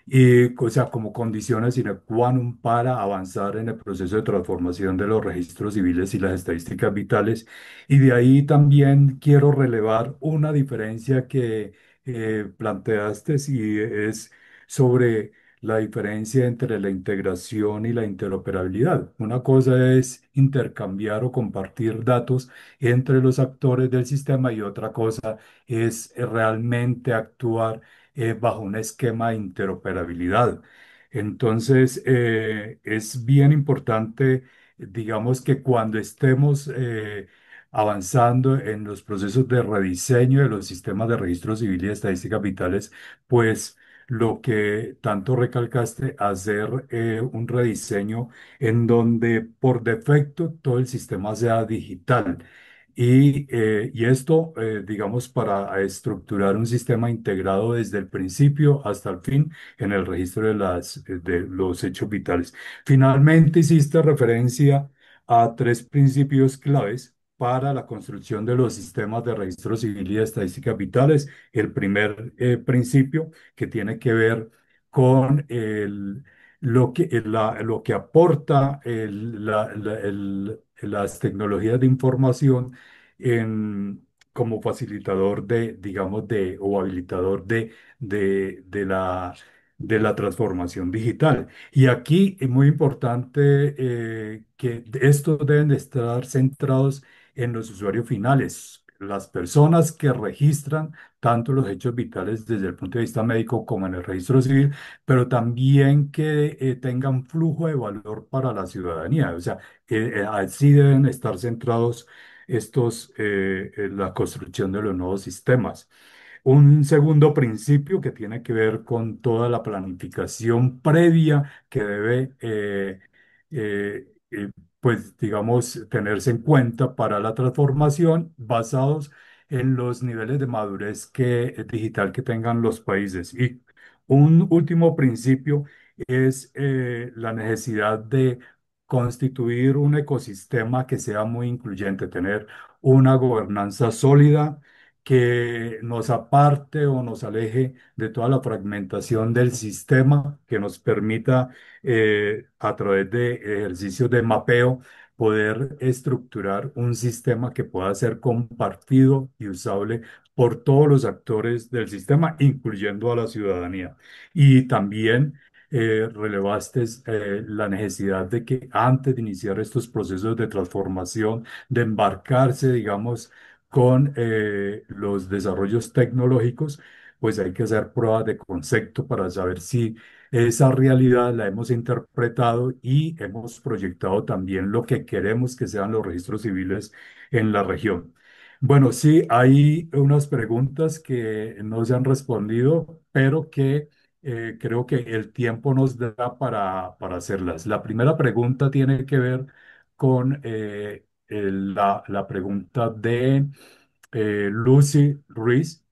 y, o sea, como condiciones sine qua non para avanzar en el proceso de transformación de los registros civiles y las estadísticas vitales. Y de ahí también quiero relevar una diferencia que planteaste, y es sobre la diferencia entre la integración y la interoperabilidad. Una cosa es intercambiar o compartir datos entre los actores del sistema y otra cosa es realmente actuar bajo un esquema de interoperabilidad. Entonces, es bien importante, digamos que cuando estemos avanzando en los procesos de rediseño de los sistemas de registro civil y estadísticas vitales, pues lo que tanto recalcaste, hacer un rediseño en donde por defecto todo el sistema sea digital. Y esto, digamos, para estructurar un sistema integrado desde el principio hasta el fin en el registro de los hechos vitales. Finalmente, hiciste referencia a tres principios claves para la construcción de los sistemas de registro civil y de estadísticas vitales. El primer principio que tiene que ver con lo que aporta las tecnologías de información como facilitador digamos, o habilitador de la transformación digital. Y aquí es muy importante que estos deben de estar centrados en los usuarios finales, las personas que registran tanto los hechos vitales desde el punto de vista médico como en el registro civil, pero también que tengan flujo de valor para la ciudadanía. O sea, así deben estar centrados la construcción de los nuevos sistemas. Un segundo principio que tiene que ver con toda la planificación previa que debe, pues, digamos, tenerse en cuenta para la transformación basados en los niveles de madurez digital que tengan los países. Y un último principio es la necesidad de constituir un ecosistema que sea muy incluyente, tener una gobernanza sólida que nos aparte o nos aleje de toda la fragmentación del sistema, que nos permita a través de ejercicios de mapeo poder estructurar un sistema que pueda ser compartido y usable por todos los actores del sistema, incluyendo a la ciudadanía. Y también relevaste la necesidad de que antes de iniciar estos procesos de transformación, de embarcarse, digamos, con los desarrollos tecnológicos, pues hay que hacer pruebas de concepto para saber si esa realidad la hemos interpretado y hemos proyectado también lo que queremos que sean los registros civiles en la región. Bueno, sí, hay unas preguntas que no se han respondido, pero que creo que el tiempo nos da para hacerlas. La primera pregunta tiene que ver con la pregunta de Lucy Ruiz.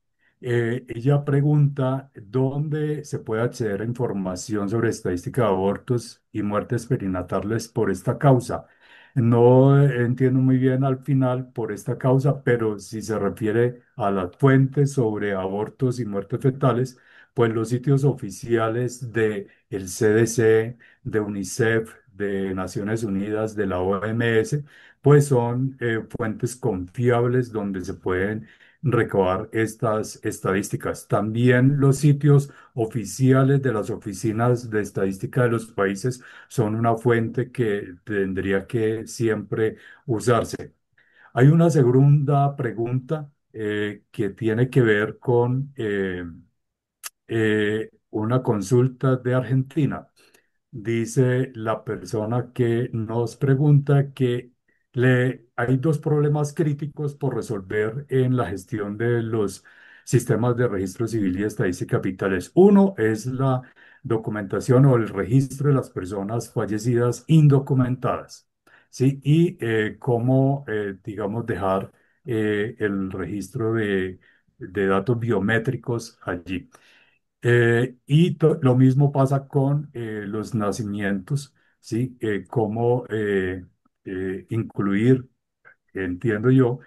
Ella pregunta dónde se puede acceder a información sobre estadística de abortos y muertes perinatales por esta causa. No entiendo muy bien al final por esta causa, pero si se refiere a las fuentes sobre abortos y muertes fetales, pues los sitios oficiales de el CDC, de UNICEF, de Naciones Unidas, de la OMS, pues son fuentes confiables donde se pueden recabar estas estadísticas. También los sitios oficiales de las oficinas de estadística de los países son una fuente que tendría que siempre usarse. Hay una segunda pregunta que tiene que ver con una consulta de Argentina. Dice la persona que nos pregunta que hay dos problemas críticos por resolver en la gestión de los sistemas de registro civil y estadística capitales. Uno es la documentación o el registro de las personas fallecidas indocumentadas, ¿sí? Y cómo, digamos, dejar el registro de datos biométricos allí. Lo mismo pasa con los nacimientos, ¿sí? Cómo incluir, entiendo yo,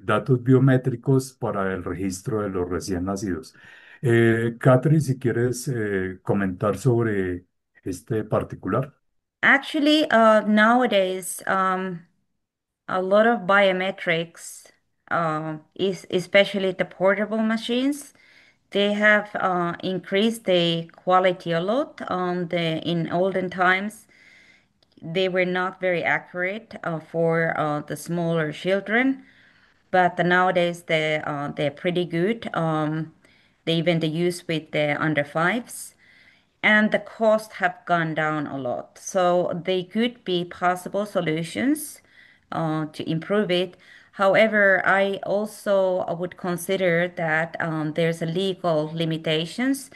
datos biométricos para el registro de los recién nacidos. Catherine, si quieres comentar sobre este particular. Actually, nowadays, a lot of biometrics, is especially the portable machines. They have increased the quality a lot. In olden times, they were not very accurate for the smaller children, but nowadays they're pretty good. They even the use with the under fives, and the cost have gone down a lot. So they could be possible solutions to improve it. However, I also would consider that there's a legal limitations.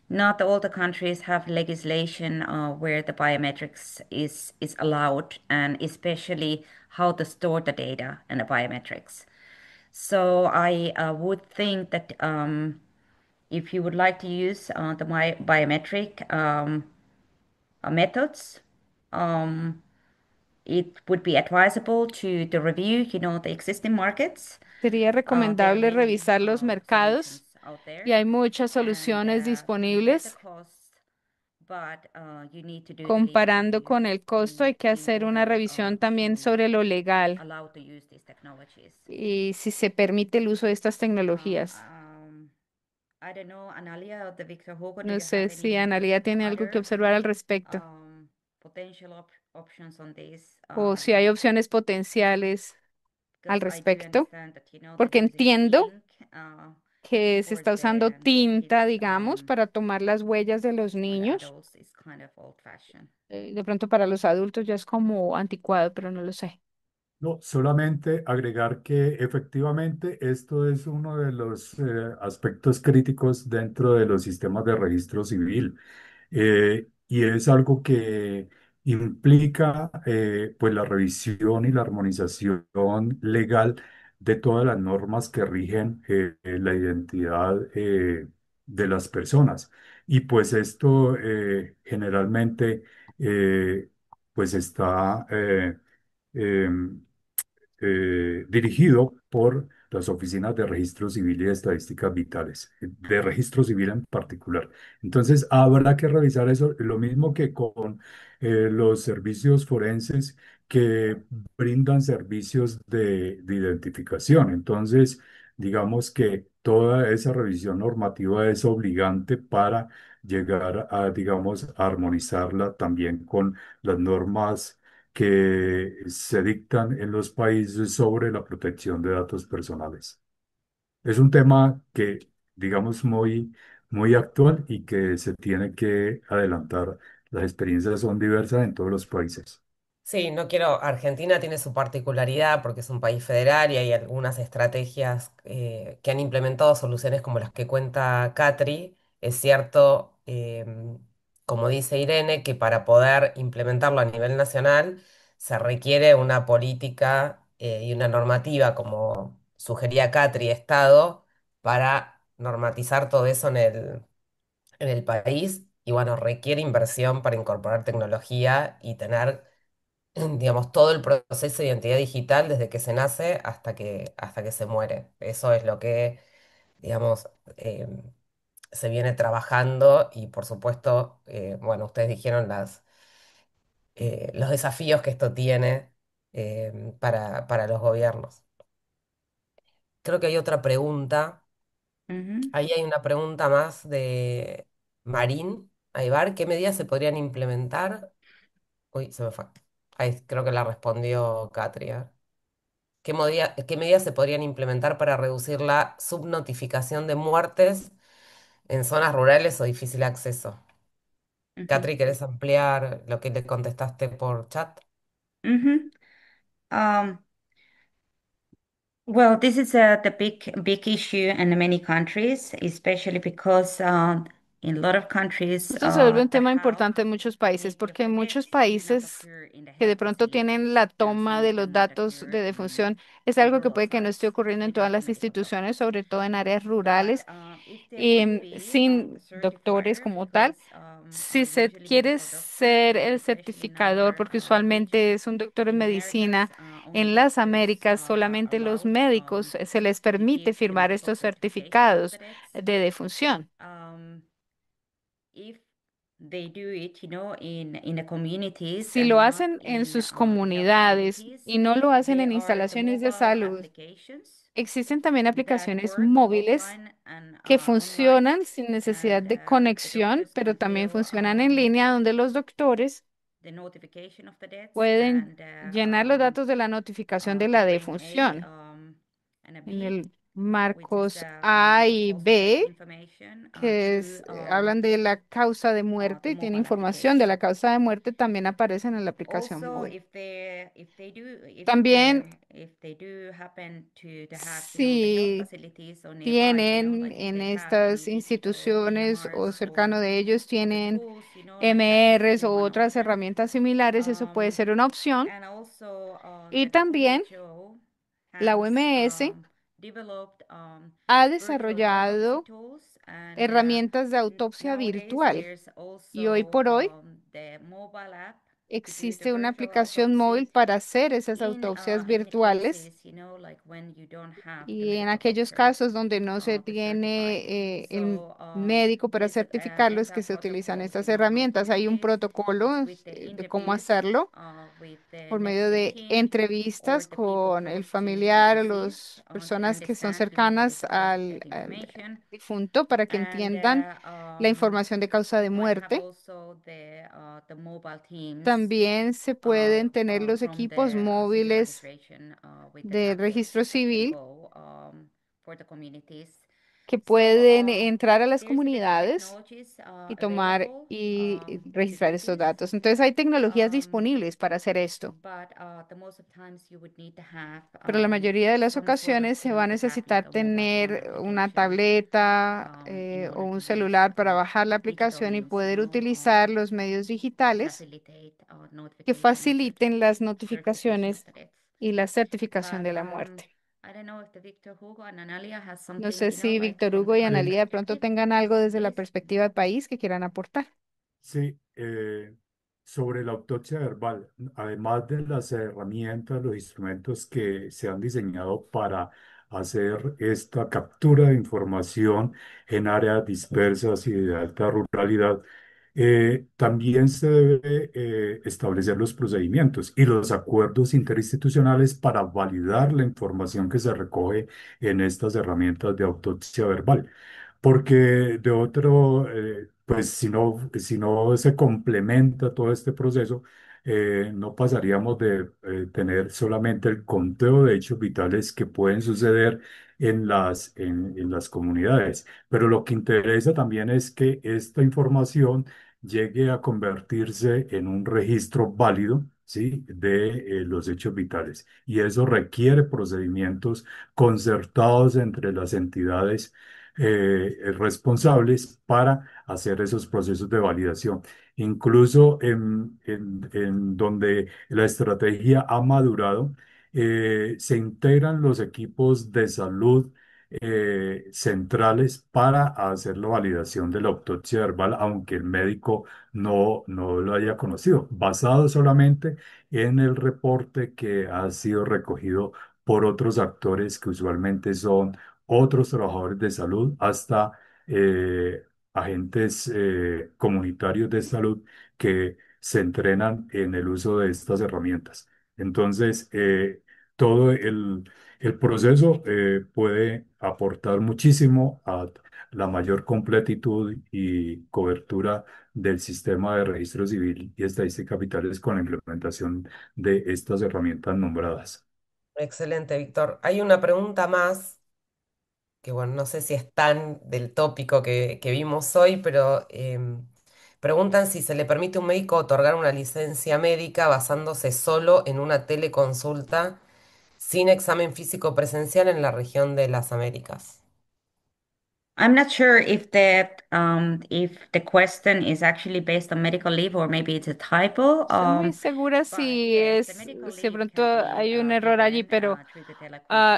Not all the countries have legislation where the biometrics is allowed, and especially how to store the data and the biometrics. So I would think that if you would like to use the biometric methods, um, it would be advisable to review, the existing markets. Sería There are recomendable many revisar los mercados solutions out y there, hay muchas and soluciones you get the disponibles. costs, but you need to do it Comparando legally. con el costo, hay que In hacer una order revisión también to sobre lo legal allow to use these technologies. y si se permite el uso de estas tecnologías. I don't know, Analia or the Victor Hugo, do No you have sé si any Analia tiene algo que other observar al respecto potential options on this? o si hay opciones potenciales al Because I do respecto, understand that, they're porque using entiendo ink que se for está usando the tinta, kids. digamos, para tomar las huellas de los For the niños. adults, it's kind of old-fashioned. De pronto para los adultos ya es como anticuado, pero no lo sé. No, solamente agregar que efectivamente esto es uno de los aspectos críticos dentro de los sistemas de registro civil. Y es algo que implica pues la revisión y la armonización legal de todas las normas que rigen la identidad de las personas. Y pues esto generalmente pues está em, dirigido por las oficinas de registro civil y de estadísticas vitales, de registro civil en particular. Entonces, habrá que revisar eso, lo mismo que con los servicios forenses que brindan servicios de identificación. Entonces, digamos que toda esa revisión normativa es obligante para llegar a, digamos, a armonizarla también con las normas que se dictan en los países sobre la protección de datos personales. Es un tema que, digamos, muy actual y que se tiene que adelantar. Las experiencias son diversas en todos los países. Sí, no quiero, Argentina tiene su particularidad porque es un país federal y hay algunas estrategias que han implementado soluciones como las que cuenta Catri. Es cierto, como dice Irene, que para poder implementarlo a nivel nacional se requiere una política y una normativa, como sugería Catri, Estado, para normatizar todo eso en el país. Y bueno, requiere inversión para incorporar tecnología y tener digamos, todo el proceso de identidad digital desde que se nace hasta que se muere. Eso es lo que, digamos, se viene trabajando y por supuesto, bueno, ustedes dijeron los desafíos que esto tiene para los gobiernos. Creo que hay otra pregunta. Mhm. Ahí hay una pregunta más de Marín Aybar. ¿Qué medidas se podrían implementar? Uy, se me fue. Ahí creo que la respondió Catria. ¿Qué medidas se podrían implementar para reducir la subnotificación de muertes en zonas rurales o difícil acceso? Mhm. Catri, ¿querés ampliar lo que le contestaste por chat? Mhm. Um, well, this is the big issue in many countries, especially because in a lot of countries, Esto se vuelve un the tema health importante en muchos países safety of porque the en dead muchos do not países occur in the que de health pronto tienen facilities. la Some toma of de los them might datos occur de in defunción es algo que rural puede que no esté sites, ocurriendo en todas not in las medical instituciones, doctors. sobre todo en áreas But rurales, if there y would be sin a doctores certifier, como tal. because Si se usually quiere medical doctors, ser el especially in certificador, our porque usualmente region, es un doctor en in medicina, Americas, only en las doctors Américas are solamente los allowed médicos se les to permite give the firmar medical estos certification of the certificados deaths. de defunción. Um, if they do it, in the communities Si lo and not hacen en in sus the health comunidades facilities, y no lo hacen en there are the instalaciones de mobile salud, applications existen también that aplicaciones work móviles offline and que online, funcionan sin necesidad and de the conexión, doctors pero can también fill funcionan en línea donde los doctores the notification of the deaths pueden and llenar los datos de la notificación de to la bring A defunción and a en B, el which is marcos the A y positive B, information que through hablan de la causa de the muerte y tiene mobile información de la application. causa de muerte, también aparecen en la aplicación Also, móvil. También, if they do happen to have, the health si facilities or nearby, tienen like if en they have any estas digital instituciones o EMRs cercano de ellos, or the tienen tools, like MRs o accessibility one of otras them. herramientas similares, eso puede Um, ser una opción. and also, Y the también WHO la has OMS developed ha virtual autopsy desarrollado tools, and herramientas de autopsia nowadays virtual. there's Y hoy also por hoy the mobile app to do the existe una virtual aplicación móvil autopsies para hacer esas in autopsias any virtuales. cases, like when you don't have the Y en medical aquellos doctor casos donde no se to certify. tiene el So médico para these certificarlos, que entire se utilizan protocols, estas are herramientas. Hay un practiced protocolo with the de cómo interviews hacerlo with the por medio necessary de team or entrevistas the people con el close to the familiar o deceased las to personas que son understand really what is cercanas the positive al information. difunto para que And entiendan la información de causa de you might have muerte. also the mobile teams También se pueden tener los from equipos the civil móviles registration with the de tablets registro that can civil go for the communities. que So pueden entrar a las there's different comunidades technologies y tomar available y to registrar do estos this. datos. Entonces hay tecnologías Um, disponibles para hacer esto, but the most of times you would need to have pero la mayoría de las some sort of ocasiones se va a thing to have necesitar a mobile phone tener una application tableta in o order to un use celular para bajar la digital aplicación y means, poder utilizar los medios to digitales facilitate que notification and faciliten las certification of notificaciones the deaths. y la certificación But de la muerte. I don't know if the Victor Hugo and Analia has No something, sé si like Víctor from Hugo the y Eh, Analía country de pronto perspective, tengan algo desde la please. perspectiva del país que quieran aportar. Sí, sobre la autopsia verbal, además de las herramientas, los instrumentos que se han diseñado para hacer esta captura de información en áreas dispersas y de alta ruralidad, también se debe establecer los procedimientos y los acuerdos interinstitucionales para validar la información que se recoge en estas herramientas de autopsia verbal. Porque de otro, pues si no se complementa todo este proceso, no pasaríamos de tener solamente el conteo de hechos vitales que pueden suceder en las comunidades. Pero lo que interesa también es que esta información llegue a convertirse en un registro válido, ¿sí? de los hechos vitales. Y eso requiere procedimientos concertados entre las entidades responsables para hacer esos procesos de validación. Incluso en donde la estrategia ha madurado, se integran los equipos de salud centrales para hacer la validación de la autopsia verbal, aunque el médico no lo haya conocido, basado solamente en el reporte que ha sido recogido por otros actores que usualmente son otros trabajadores de salud, hasta agentes comunitarios de salud que se entrenan en el uso de estas herramientas. Entonces, todo el proceso puede aportar muchísimo a la mayor completitud y cobertura del sistema de registro civil y estadística capitales con la implementación de estas herramientas nombradas. Excelente, Víctor. Hay una pregunta más que, bueno, no sé si es tan del tópico que vimos hoy, pero preguntan si se le permite a un médico otorgar una licencia médica basándose solo en una teleconsulta sin examen físico presencial en la región de las Américas. I'm not sure if the question is actually based on medical leave or maybe it's a typo. Estoy muy segura But si yes, the es, medical si de leave pronto can be hay un error allí, given pero through the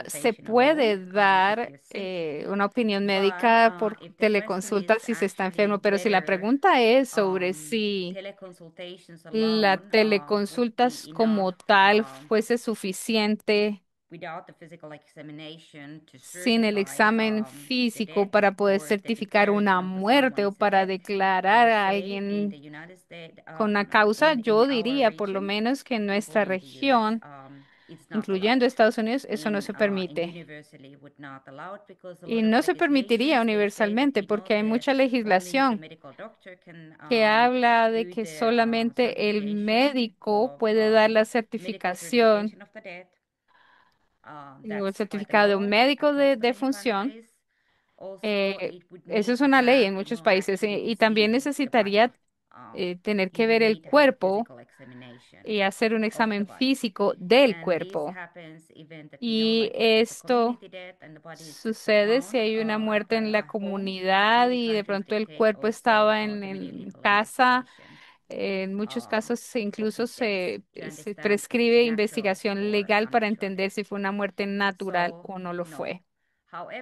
se teleconsultation alone, puede if dar you're sick. una opinión But médica por if the question teleconsulta is si se está enfermo, actually pero si la whether pregunta es sobre si teleconsultations la alone would teleconsulta be enough como tal fuese suficiente without the physical examination to sin el certify examen the físico death para poder or the certificar una declaration of muerte someone o is a para dead. I declarar would a say in alguien the United States, con una causa, in yo our diría por lo region, menos que en nuestra including the US, región, it's not incluyendo allowed. Estados Unidos, eso no In se in permite. universally would not allow it because a Y lot of no se permitiría legislations they say that universalmente porque hay the mucha only the legislación medical doctor can que habla de do que the solamente el certification médico of puede dar la medical certificación certification of the death. o el That's quite a certificado de un law médico across the many defunción. countries. Also, eh, it would Eso need es to una ley have, en muchos países actually y see también the body. necesitaría tener He que would ver el need to have a cuerpo physical examination y hacer un of the examen body. físico del And this cuerpo. happens even that Y like if there's a esto community death and the body is just sucede si found hay una muerte en la at home, comunidad they y try de to pronto el take cuerpo also estaba the en medical casa. investigation En muchos casos of incluso these deaths to se understand if it's prescribe natural investigación or legal para unnatural entender death. si fue una muerte natural So, o no lo no. fue.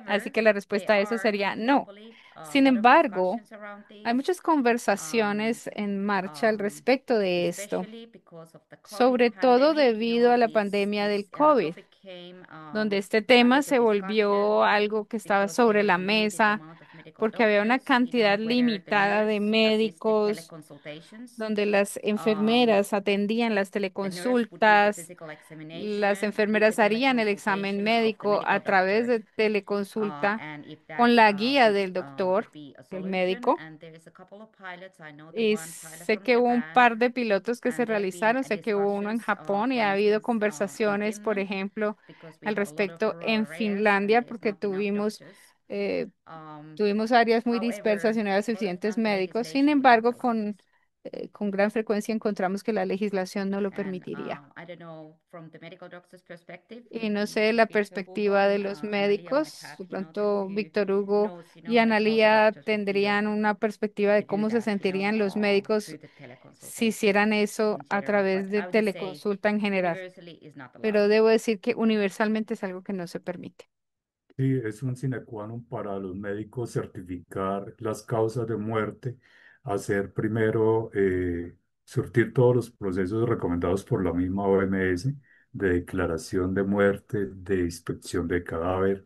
Así However, que la there respuesta a eso are, sería I no. believe, a Sin lot of embargo, discussions around hay this, muchas conversaciones en marcha al um, respecto de esto, especially because of the COVID sobre todo pandemic. debido a la pandemia This del COVID, topic came donde este under tema the se discussion volvió algo que estaba because there sobre was la a limited mesa, amount of medical porque había una doctors, cantidad whether the limitada de nurse assisted médicos, teleconsultations, donde las um, enfermeras atendían las the nurse would do the teleconsultas, physical las examination with the enfermeras harían el examen teleconsultation of the médico medical a través doctor. de teleconsulta And if that con la guía would del doctor, be a del solution, médico. and there is a couple of pilots. I know the Y one pilot sé from que hubo un Japan, par de pilotos que se and there have been realizaron, sé que hubo uno en discussions, Japón y for ha habido instance, in conversaciones, por Finland, ejemplo, because we al have a lot of respecto rural en areas and Finlandia, there is porque not enough doctors. eh, Um, tuvimos áreas muy dispersas However, y no había a lot of suficientes times the médicos. Sin legislation would not embargo, allow this. con gran frecuencia encontramos que la legislación no lo And permitiría. I don't know from the medical doctor's perspective, Y no maybe sé la Victor Hugo perspectiva de and los Analia might médicos. have, De the pronto, who Víctor Hugo knows, y how the Analía doctors would feel tendrían una perspectiva de to do cómo se that, sentirían los médicos through the si teleconsultation hicieran eso in a general. But través de I would just say teleconsulta en general. universally is not allowed. Pero debo decir que universalmente es algo que no se permite. Sí, es un sine qua non para los médicos certificar las causas de muerte, hacer primero, surtir todos los procesos recomendados por la misma OMS de declaración de muerte, de inspección de cadáver,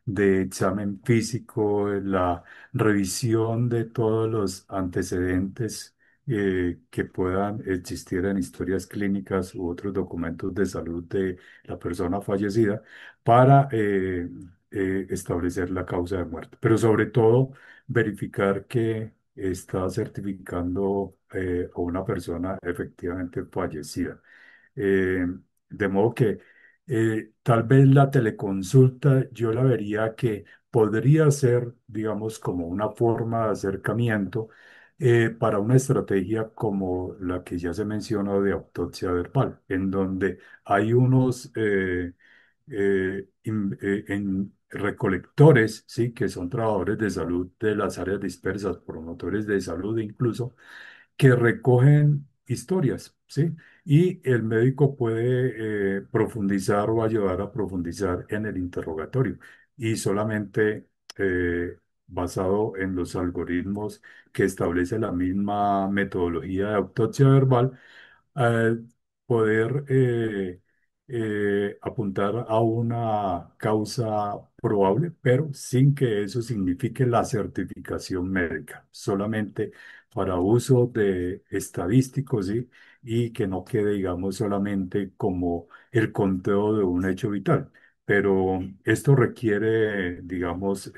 de examen físico, la revisión de todos los antecedentes que puedan existir en historias clínicas u otros documentos de salud de la persona fallecida para establecer la causa de muerte. Pero sobre todo, verificar que está certificando a una persona efectivamente fallecida. Eh, de modo que tal vez la teleconsulta yo la vería que podría ser, digamos, como una forma de acercamiento para una estrategia como la que ya se mencionó de autopsia verbal, en donde hay unos en recolectores, ¿sí? Que son trabajadores de salud de las áreas dispersas, promotores de salud incluso, que recogen historias, ¿sí? Y el médico puede profundizar o ayudar a profundizar en el interrogatorio y solamente basado en los algoritmos que establece la misma metodología de autopsia verbal, eh, poder apuntar a una causa probable, pero sin que eso signifique la certificación médica, solamente para uso de estadísticos, ¿sí? Y que no quede, digamos, solamente como el conteo de un hecho vital. Pero esto requiere, digamos,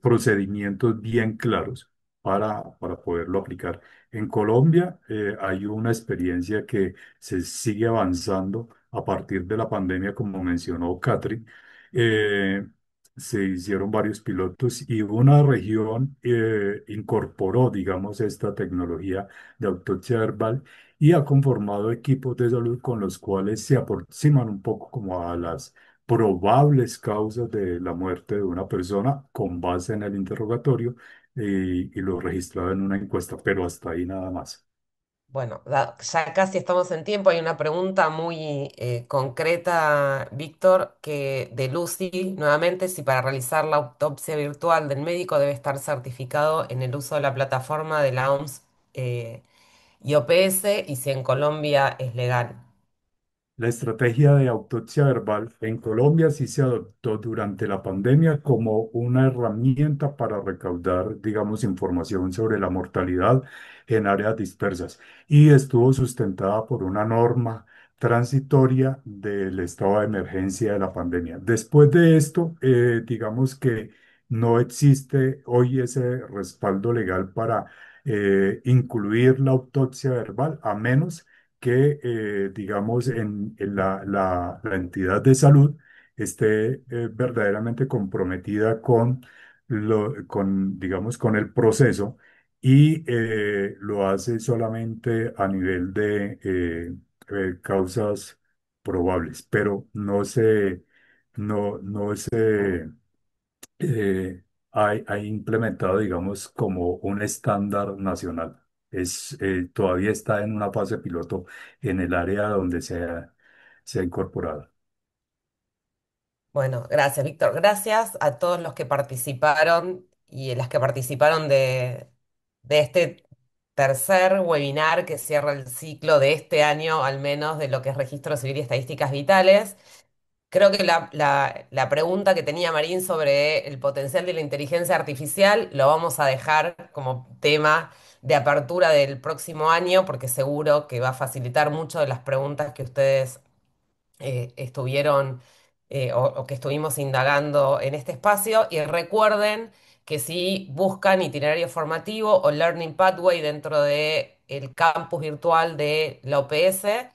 procedimientos bien claros para poderlo aplicar. En Colombia hay una experiencia que se sigue avanzando a partir de la pandemia, como mencionó Catri. Eh, Se hicieron varios pilotos y una región incorporó, digamos, esta tecnología de autopsia verbal y ha conformado equipos de salud con los cuales se aproximan un poco como a las probables causas de la muerte de una persona con base en el interrogatorio y lo registrado en una encuesta, pero hasta ahí nada más. Bueno, ya casi estamos en tiempo. Hay una pregunta muy concreta, Víctor, que de Lucy, nuevamente, si para realizar la autopsia virtual del médico debe estar certificado en el uso de la plataforma de la OMS y OPS y si en Colombia es legal. La estrategia de autopsia verbal en Colombia sí se adoptó durante la pandemia como una herramienta para recaudar, digamos, información sobre la mortalidad en áreas dispersas y estuvo sustentada por una norma transitoria del estado de emergencia de la pandemia. Después de esto, digamos que no existe hoy ese respaldo legal para incluir la autopsia verbal, a menos que, digamos, en la entidad de salud esté verdaderamente comprometida digamos, con el proceso y lo hace solamente a nivel de causas probables, pero no se ha implementado, digamos, como un estándar nacional. Todavía está en una fase piloto en el área donde se ha incorporado. Bueno, gracias, Víctor. Gracias a todos los que participaron y las que participaron de este tercer webinar que cierra el ciclo de este año, al menos de lo que es registro civil y estadísticas vitales. Creo que la pregunta que tenía Marín sobre el potencial de la inteligencia artificial lo vamos a dejar como tema de apertura del próximo año, porque seguro que va a facilitar mucho de las preguntas que ustedes estuvieron o que estuvimos indagando en este espacio. Y recuerden que si buscan itinerario formativo o Learning Pathway dentro de el campus virtual de la OPS,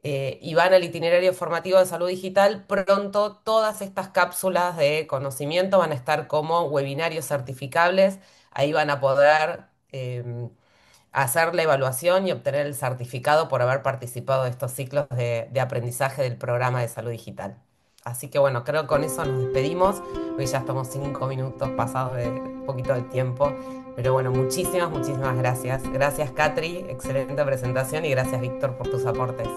y van al itinerario formativo de salud digital, pronto todas estas cápsulas de conocimiento van a estar como webinarios certificables. Ahí van a poder hacer la evaluación y obtener el certificado por haber participado de estos ciclos de aprendizaje del programa de salud digital. Así que bueno, creo que con eso nos despedimos, porque ya estamos 5 minutos pasados de un poquito del tiempo. Pero bueno, muchísimas gracias. Gracias, Catri, excelente presentación y gracias, Víctor, por tus aportes.